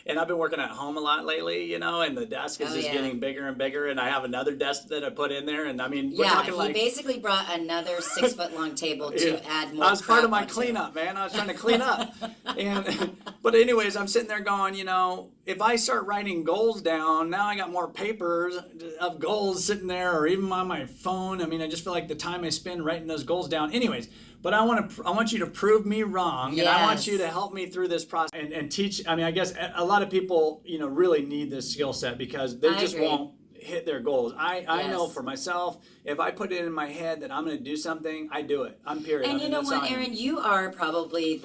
and I've been working at home a lot lately, you know, and the desk is just getting bigger and bigger, and I have another desk that I put in there, and I mean, we're talking like... he basically brought another 6-foot-long table to add more. That was part of my cleanup, man. I was trying to clean up. But anyways, I'm sitting there going, you know, if I start writing goals down, now I got more papers of goals sitting there, or even on my phone. I mean, I just feel like the time I spend writing those goals down. Anyways, but I want you to prove me wrong, and I want you to help me through this process and teach. I mean, I guess a lot of people, you know, really need this skill set because they just won't hit their goals. I know for myself, if I put it in my head that I'm going to do something, I do it. I'm period. And you know what, Aaron, you are probably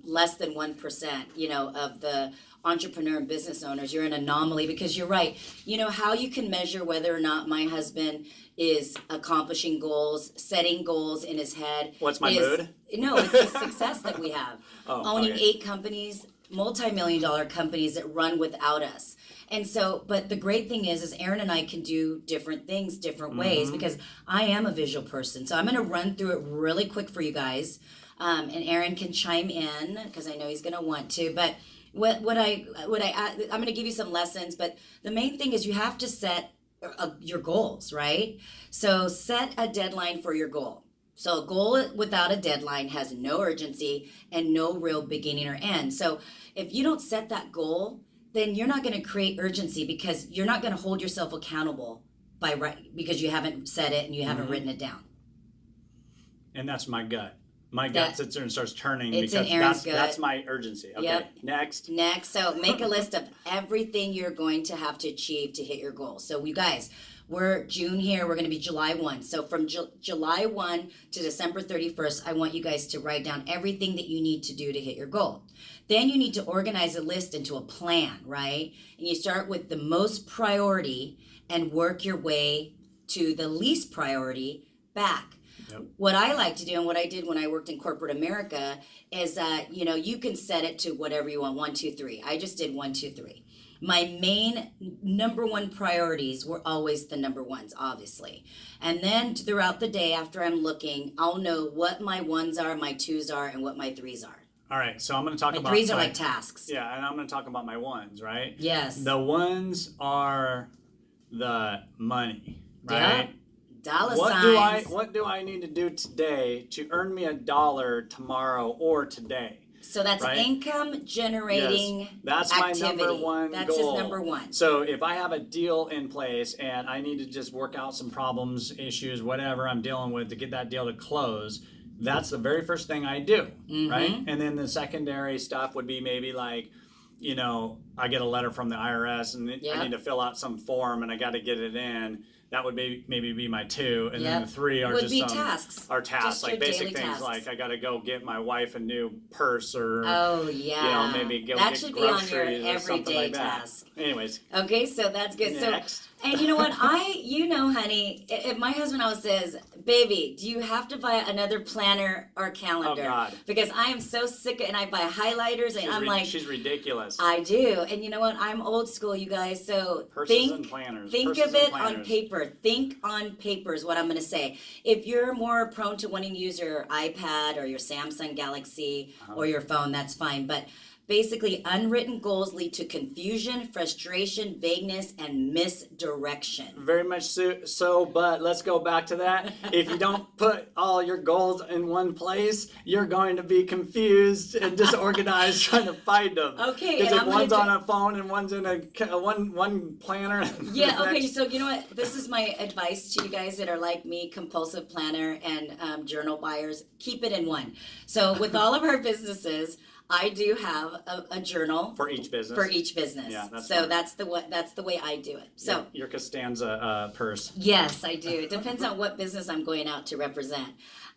less than 1%, you know, of the entrepreneur and business owners. You're an anomaly, because you're right. You know how you can measure whether or not my husband is accomplishing goals, setting goals in his head. What's my mood? No, it's the success that we have. Owning 8 companies, multi-million-dollar companies that run without us. And so, but the great thing is Aaron and I can do different things, different ways, because I am a visual person. So I'm going to run through it really quick for you guys. And Aaron can chime in, because I know he's going to want to. But I'm going to give you some lessons, but the main thing is you have to set your goals, right? So set a deadline for your goal. So a goal without a deadline has no urgency and no real beginning or end. So if you don't set that goal, then you're not going to create urgency because you're not going to hold yourself accountable because you haven't said it and you haven't written it down. And that's my gut. My gut sits there and starts turning It's because in Aaron's that's gut. my urgency. Okay, Yep. next. So make a list of everything you're going to have to achieve to hit your goal. So you guys, we're June here. We're going to be July 1. So from July 1 to December 31st, I want you guys to write down everything that you need to do to hit your goal. Then you need to organize a list into a plan, right? And you start with the most priority and work your way to the least priority back. Yep. What I like to do and what I did when I worked in corporate America is that, you can set it to whatever you want, 1, 2, 3. I just did 1, 2, 3. My main number one priorities were always the number ones, obviously. And then throughout the day, after I'm looking, I'll know what my 1s are, my 2s are, and what my 3s are. All right, so I'm going to talk My about 3s are like tasks. Yeah, and I'm going to talk about my 1s, right? Yes. The 1s are the money, right? Yeah. Dollar signs. What do I need to do today to earn me $1 tomorrow or today? So that's right? income generating That's activity. my number one That's goal. his number one. So if I have a deal in place and I need to just work out some problems, issues, whatever I'm dealing with to get that deal to close, that's the very first thing I do, right? And then the secondary stuff would be maybe like, I get a letter from the IRS and I need to fill out some form and I got to get it in. That would maybe be my 2, and then the 3 are just tasks. Are tasks, Just like your basic daily things, tasks. like I got to go get my wife a new purse, or maybe go that get should be on your groceries or something everyday like that. task. Anyways, Okay, so that's good. Next. So, and you know what? Honey, if my husband always says, "Baby, do you have to buy another planner or calendar?" Oh, God. Because I am so sick, and I buy highlighters, and I'm like, she's ridiculous. I do, and you know what? I'm old school, you guys. So Purses and planners. Think Purses of and it on planners. paper. Think on paper is what I'm going to say. If you're more prone to wanting to use your iPad or your Samsung Galaxy or your phone, that's fine. But basically, unwritten goals lead to confusion, frustration, vagueness, and misdirection. Very much so, but let's go back to that. If you don't put all your goals in one place, you're going to be confused and disorganized trying to find them. Okay, because and if I'm one's gonna on a phone and one's in a one planner. Yeah, okay, so you know what? This is my advice to you guys that are like me, compulsive planner and journal buyers. Keep it in one. So with all of our businesses, I do have a journal For each business. Yeah, that's so smart. that's the way I do it. So your Costanza purse. yes, I do. It depends on what business I'm going out to represent.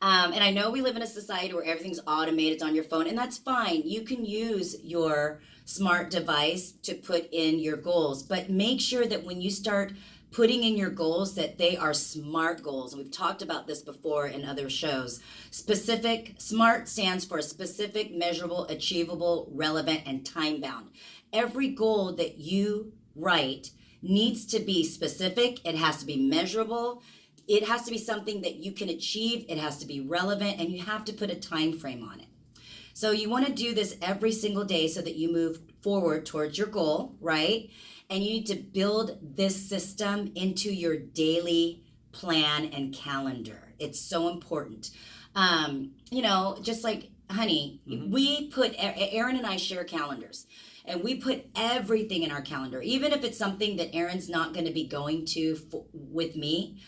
And I know we live in a society where everything's automated, it's on your phone, and that's fine. You can use your smart device to put in your goals, but make sure that when you start putting in your goals that they are SMART goals. And we've talked about this before in other shows. SMART stands for specific, measurable, achievable, relevant, and time-bound. Every goal that you write needs to be specific. It has to be measurable. It has to be something that you can achieve. It has to be relevant, and you have to put a time frame on it. So you want to do this every single day so that you move forward towards your goal, right? And you need to build this system into your daily plan and calendar. It's so important. Just like, honey, we put, Aaron and I share calendars. And we put everything in our calendar, even if it's something that Aaron's not going to be going to with me.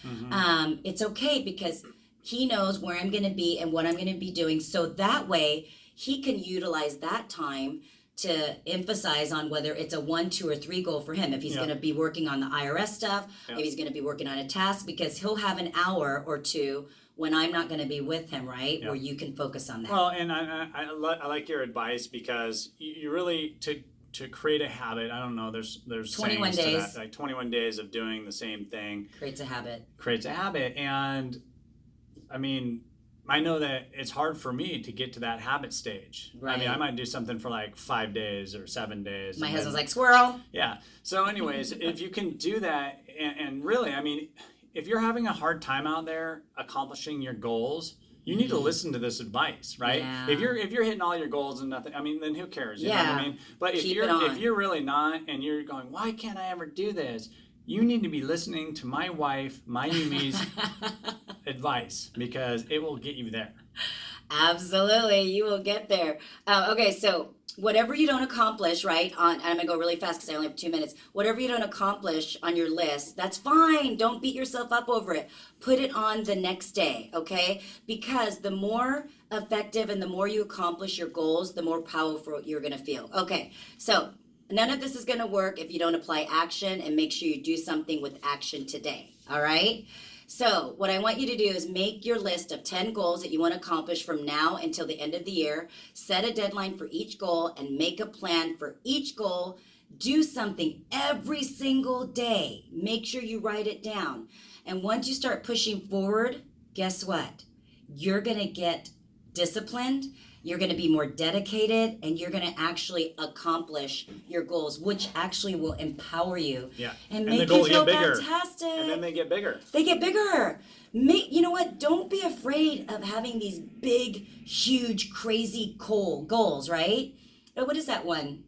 It's okay because he knows where I'm going to be and what I'm going to be doing. So that way he can utilize that time to emphasize on whether it's a 1, 2, or 3 goal for him. If he's going to be working on the IRS stuff, if he's going to be working on a task, because he'll have an hour or 2 when I'm not going to be with him, right? Where you can focus on that. Well, and I like your advice because you really to create a habit. I don't know. There's 21 sayings days. to that, like 21 days of doing the same thing Creates a habit. And I mean, I know that it's hard for me to get to that habit stage. Right. I mean, I might do something for like 5 days or 7 days. My and husband's then- like, squirrel. Yeah. So anyways, if you can do that, and really, I mean, if you're having a hard time out there accomplishing your goals, you need to listen to this advice, right? Yeah. If you're hitting all your goals and nothing, I mean, then who cares? You know what I mean? But if Keep it on. if you're really not, and you're going, why can't I ever do this? You need to be listening to my wife, Mayumi's advice, because it will get you there. Absolutely, you will get there. Okay, so whatever you don't accomplish, right? I'm gonna go really fast because I only have 2 minutes. Whatever you don't accomplish on your list, that's fine. Don't beat yourself up over it. Put it on the next day, okay? Because the more effective and the more you accomplish your goals, the more powerful you're gonna feel. Okay, so none of this is gonna work if you don't apply action, and make sure you do something with action today. All right? So what I want you to do is make your list of 10 goals that you want to accomplish from now until the end of the year. Set a deadline for each goal and make a plan for each goal. Do something every single day. Make sure you write it down. And once you start pushing forward, guess what? You're going to get disciplined. You're going to be more dedicated, and you're going to actually accomplish your goals, which actually will empower you and make you feel fantastic. And then they get bigger. They get bigger. You know what? Don't be afraid of having these big, huge, crazy goals, right? What is that one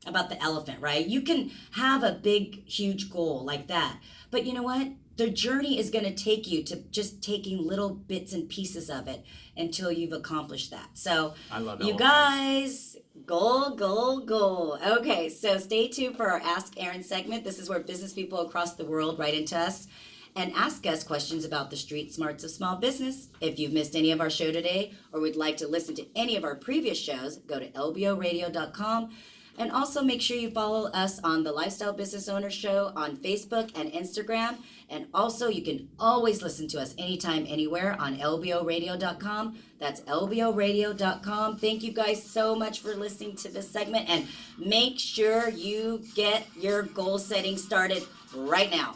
about the elephant, right? You can have a big, huge goal like that. But you know what? The journey is going to take you to just taking little bits and pieces of it until you've accomplished that. So, I love you guys, goal. Okay, so stay tuned for our Ask Aaron segment. This is where business people across the world write into us and ask us questions about the street smarts of small business. If you've missed any of our show today or would like to listen to any of our previous shows, go to lboradio.com. And also make sure you follow us on the Lifestyle Business Owner Show on Facebook and Instagram. And also you can always listen to us anytime, anywhere on lboradio.com. That's lboradio.com. Thank you guys so much for listening to this segment. And make sure you get your goal setting started right now.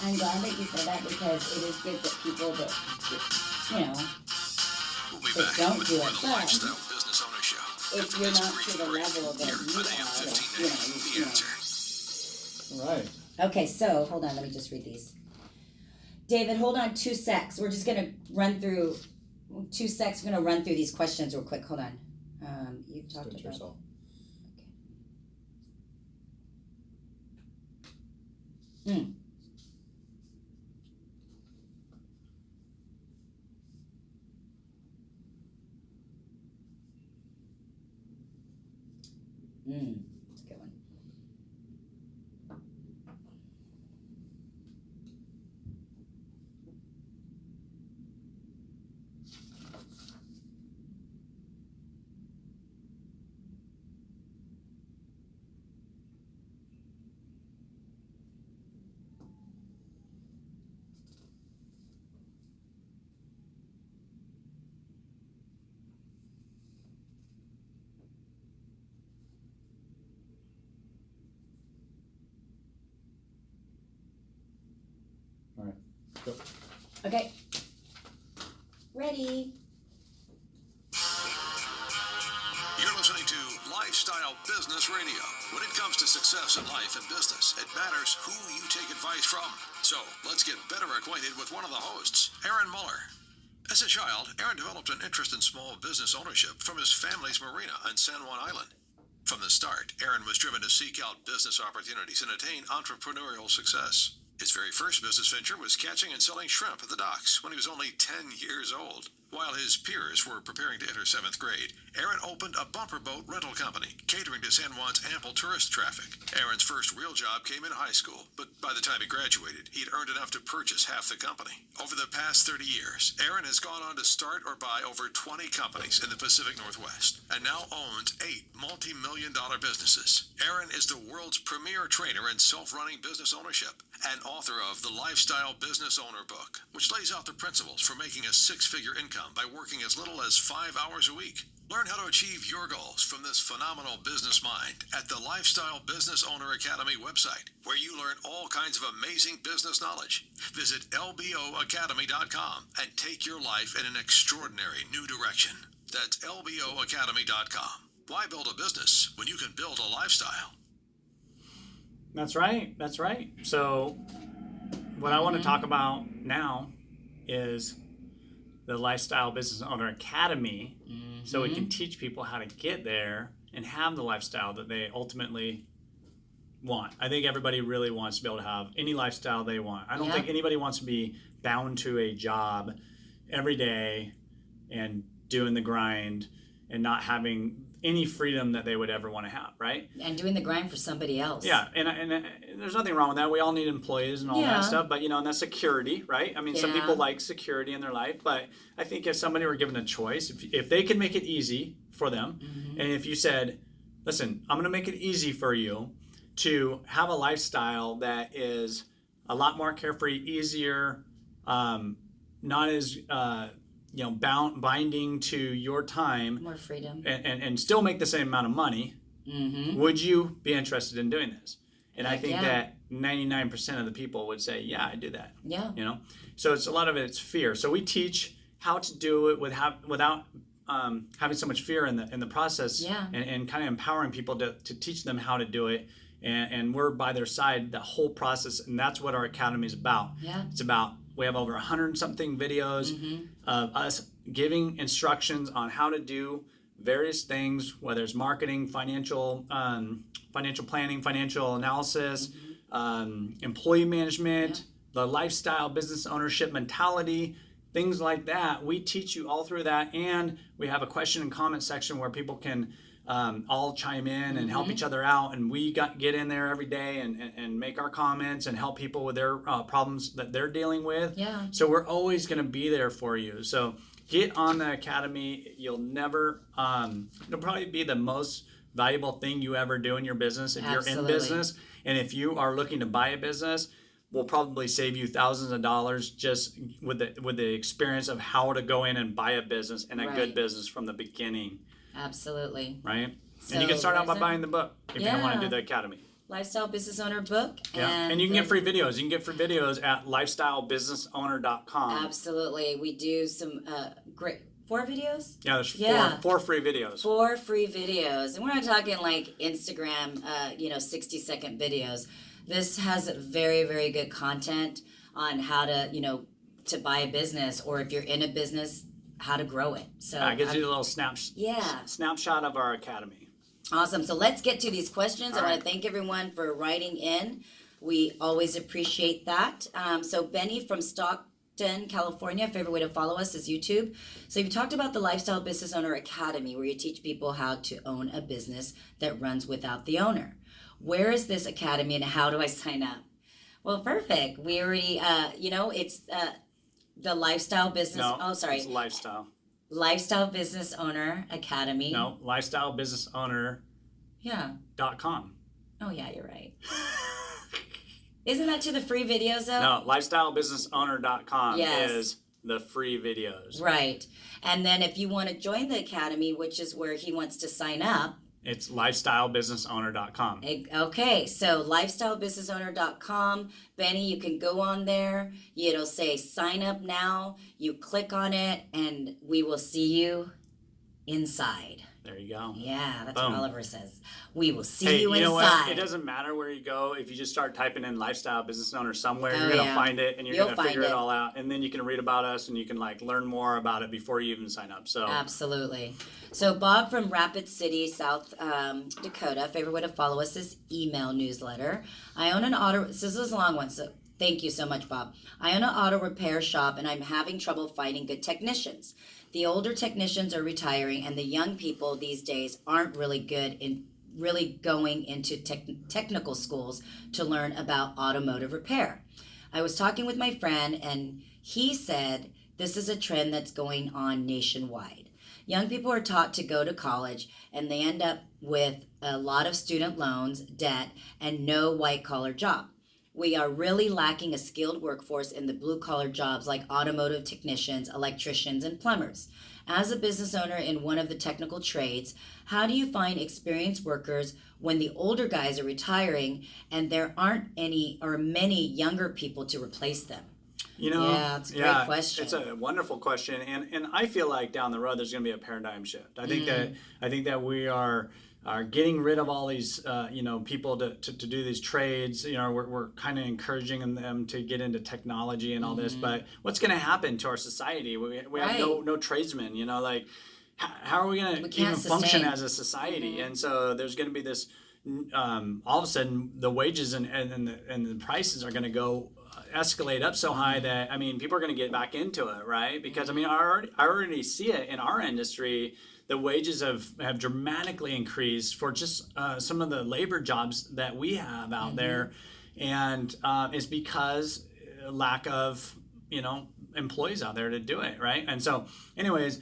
I'm glad that you said that, because it is good that people that, We'll be that back don't with do more it, of the but Lifestyle Business Owner Show. if After you're this not brief to the break, level that here you on AM are, 1590, The Answer. Right. Okay, so hold on, let me just read these. David, hold on 2 secs. We're just gonna run through 2 secs. We're gonna run through these questions real quick. Hold on. You talked about yourself. Okay. That's a good one. All right. Go. Okay. Ready. You're listening to Lifestyle Business Radio. When it comes to success in life and business, it matters who you take advice from. So let's get better acquainted with one of the hosts, Aaron Muller. As a child, Aaron developed an interest in small business ownership from his family's marina on San Juan Island. From the start, Aaron was driven to seek out business opportunities and attain entrepreneurial success. His very first business venture was catching and selling shrimp at the docks when he was only 10 years old. While his peers were preparing to enter 7th grade, Aaron opened a bumper boat rental company, catering to San Juan's ample tourist traffic. Aaron's first real job came in high school, but by the time he graduated, he had earned enough to purchase half the company. Over the past 30 years, Aaron has gone on to start or buy over 20 companies in the Pacific Northwest, and now owns 8 multi-million-dollar businesses. Aaron is the world's premier trainer in self-running business ownership, and author of the Lifestyle Business Owner book, which lays out the principles for making a 6-figure income by working as little as 5 hours a week. Learn how to achieve your goals from this phenomenal business mind at the Lifestyle Business Owner Academy website, where you learn all kinds of amazing business knowledge. Visit lboacademy.com and take your life in an extraordinary new direction. That's lboacademy.com. Why build a business when you can build a lifestyle? That's right. That's right. So what I want to talk about now is the Lifestyle Business Owner Academy, so we can teach people how to get there and have the lifestyle that they ultimately want. I think everybody really wants to be able to have any lifestyle they want. I don't think anybody wants to be bound to a job every day and doing the grind and not having any freedom that they would ever want to have, right? And doing the grind for somebody else. Yeah, and there's nothing wrong with that. We all need employees and all that stuff, but and that's security, right? I mean, some people like security in their life, but I think if somebody were given a choice, if they could make it easy for them, and if you said, listen, I'm going to make it easy for you to have a lifestyle that is a lot more carefree, easier, not as binding to your time, More freedom. and still make the same amount of money, would you be interested in doing this? And I think that 99% of the people would say, yeah, I do that. Yeah. So it's a lot of it's fear. So we teach how to do it without having so much fear in the process, and kind of empowering people to teach them how to do it. And we're by their side the whole process, and that's what our academy is about. Yeah. It's about, we have over 100-something videos of us giving instructions on how to do various things, whether it's marketing, financial planning, financial analysis, employee management, the lifestyle business ownership mentality, things like that. We teach you all through that, and we have a question and comment section where people can all chime in and help each other out, and we get in there every day and make our comments and help people with their problems that they're dealing with. Yeah. So we're always going to be there for you. So get on the academy. You'll never it'll probably be the most valuable thing you ever do in your business if you're in business. And if you are looking to buy a business, we'll probably save you thousands of dollars just with the experience of how to go in and buy a business, and a good business from the beginning. Absolutely. Right? So and you can start out by buying the book if you don't want to do the academy. Lifestyle Business Owner book. Yeah. And you can get free videos. You can get free videos at lifestylebusinessowner.com. Absolutely. We do some great 4 videos? Yeah, there's four free videos. 4 free videos. And we're not talking like Instagram 60-second videos. This has very, very good content on how to, to buy a business, or if you're in a business, how to grow it. So it gives you a little snapshot of our academy. Awesome. So let's get to these questions. All I want to thank everyone for writing in. We always appreciate that. So Benny from Stockton, California, favorite way to follow us is YouTube. So you've talked about the Lifestyle Business Owner Academy, where you teach people how to own a business that runs without the owner. Where is this academy and how do I sign up? Well, perfect. We already, it's the Lifestyle Business. It's Lifestyle. Lifestyle Business Owner Academy. No, lifestylebusinessowner.com. Yeah. Oh, yeah, you're right. Isn't that to the free videos, though? No, lifestylebusinessowner.com Yes. is the free videos. Right. And then if you want to join the academy, which is where he wants to sign up, it's lifestylebusinessowner.com. Okay, so lifestylebusinessowner.com. Benny, you can go on there. It'll say sign up now. You click on it, and we will see you inside. There you go. Yeah, that's Boom. what Oliver says. We will see you you know inside. what? It doesn't matter where you go. If you just start typing in lifestyle business owner somewhere, Oh, you're going to yeah. find it, and you're You'll going to figure find it it. all out. And then you can read about us, and you can learn more about it before you even sign up. So Absolutely. So Bob from Rapid City, South Dakota, favorite way to follow us is email newsletter. I own an auto, this is a long one, so thank you so much, Bob. I own an auto repair shop, and I'm having trouble finding good technicians. The older technicians are retiring, and the young people these days aren't really good in really going into technical schools to learn about automotive repair. I was talking with my friend, and he said this is a trend that's going on nationwide. Young people are taught to go to college, and they end up with a lot of student loans, debt, and no white-collar job. We are really lacking a skilled workforce in the blue-collar jobs like automotive technicians, electricians, and plumbers. As a business owner in one of the technical trades, how do you find experienced workers when the older guys are retiring and there aren't any or many younger people to replace them? Yeah, it's a great question. It's a wonderful question, and I feel like down the road there's going to be a paradigm shift. I think that we are are getting rid of all these, people to do these trades. We're kind of encouraging them to get into technology and all this. But what's going to happen to our society? We have Right. no tradesmen. How are we going to even function as a society? And so there's going to be this. All of a sudden, the wages and the prices are going to go escalate up so high that people are going to get back into it, right? Because I already see it in our industry. The wages have dramatically increased for just some of the labor jobs that we have out there, and it's because lack of employees out there to do it, right? And so, anyways,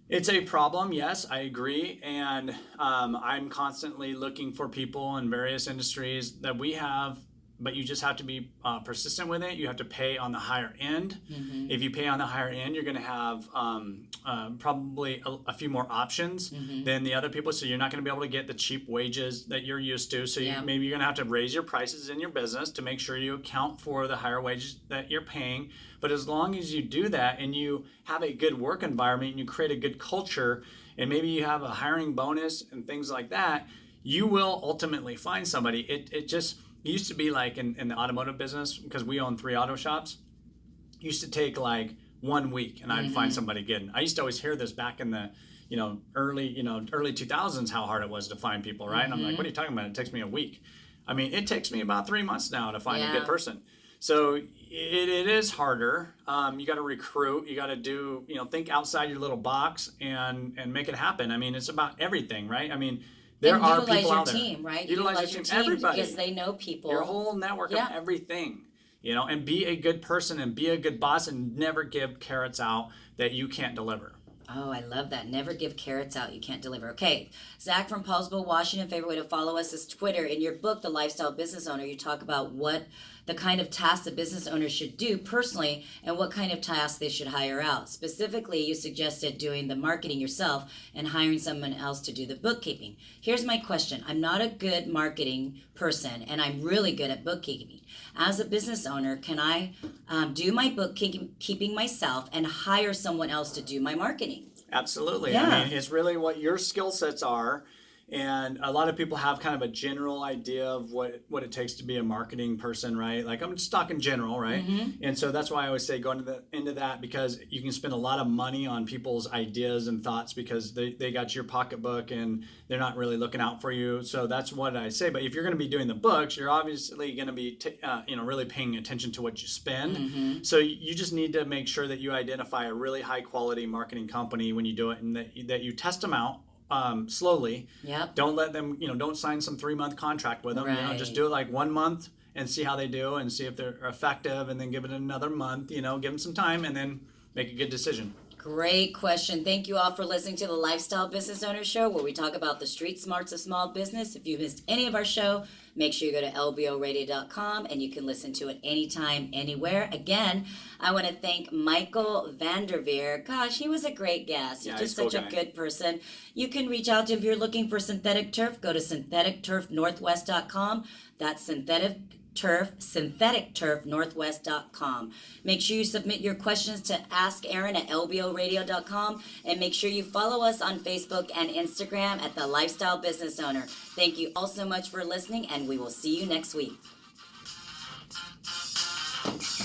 it's a problem. Yes, I agree, and I'm constantly looking for people in various industries that we have. But you just have to be persistent with it. You have to pay on the higher end. If you pay on the higher end, you're going to have probably a few more options than the other people. So you're not going to be able to get the cheap wages that you're used to. So maybe you're going to have to raise your prices in your business to make sure you account for the higher wages that you're paying. But as long as you do that and you have a good work environment and you create a good culture and maybe you have a hiring bonus and things like that, you will ultimately find somebody. It used to be like in the automotive business, because we own 3 auto shops, it used to take like 1 week and I'd find somebody good. I used to always hear this back in the early 2000s, how hard it was to find people, right? And I'm like, what are you talking about? It takes me a week. It takes me about 3 months now to find a good person. So it is harder. You got to recruit. You got to do, think outside your little box and make it happen. It's about everything, right? There are people out there. Team, right? Utilize your team, everybody. Because they know people. Your whole network of everything, and be a good person and be a good boss and never give carrots out that you can't deliver. Oh, I love that. Never give carrots out you can't deliver. Okay, Zach from Paulsville, Washington. Favorite way to follow us is Twitter. In your book, The Lifestyle Business Owner, you talk about what the kind of tasks a business owner should do personally and what kind of tasks they should hire out. Specifically, you suggested doing the marketing yourself and hiring someone else to do the bookkeeping. Here's my question. I'm not a good marketing person and I'm really good at bookkeeping. As a business owner, can I do my bookkeeping myself and hire someone else to do my marketing? Absolutely. Yeah. It's really what your skill sets are. And a lot of people have kind of a general idea of what it takes to be a marketing person, right? Like I'm just talking general, right? And so that's why I always say go into that, because you can spend a lot of money on people's ideas and thoughts because they got your pocketbook and they're not really looking out for you. So that's what I say. But if you're going to be doing the books, you're obviously going to be really paying attention to what you spend. So you just need to make sure that you identify a really high quality marketing company when you do it, and that you test them out slowly. Yep. Don't let them, don't sign some 3-month contract with them. Right. Just do it like 1 month and see how they do and see if they're effective, and then give it another month, give them some time and then make a good decision. Great question. Thank you all for listening to the Lifestyle Business Owner Show, where we talk about the street smarts of small business. If you missed any of our show, make sure you go to lboradio.com and you can listen to it anytime, anywhere. Again, I want to thank Michael Vandaveer. Gosh, he was a great guest. He's just such a good person. You can reach out to him if you're looking for synthetic turf. Go to syntheticturfnorthwest.com. That's syntheticturfnorthwest.com. Make sure you submit your questions to Ask Aaron at lboradio.com, and make sure you follow us on Facebook and Instagram at The Lifestyle Business Owner. Thank you all so much for listening, and we will see you next week.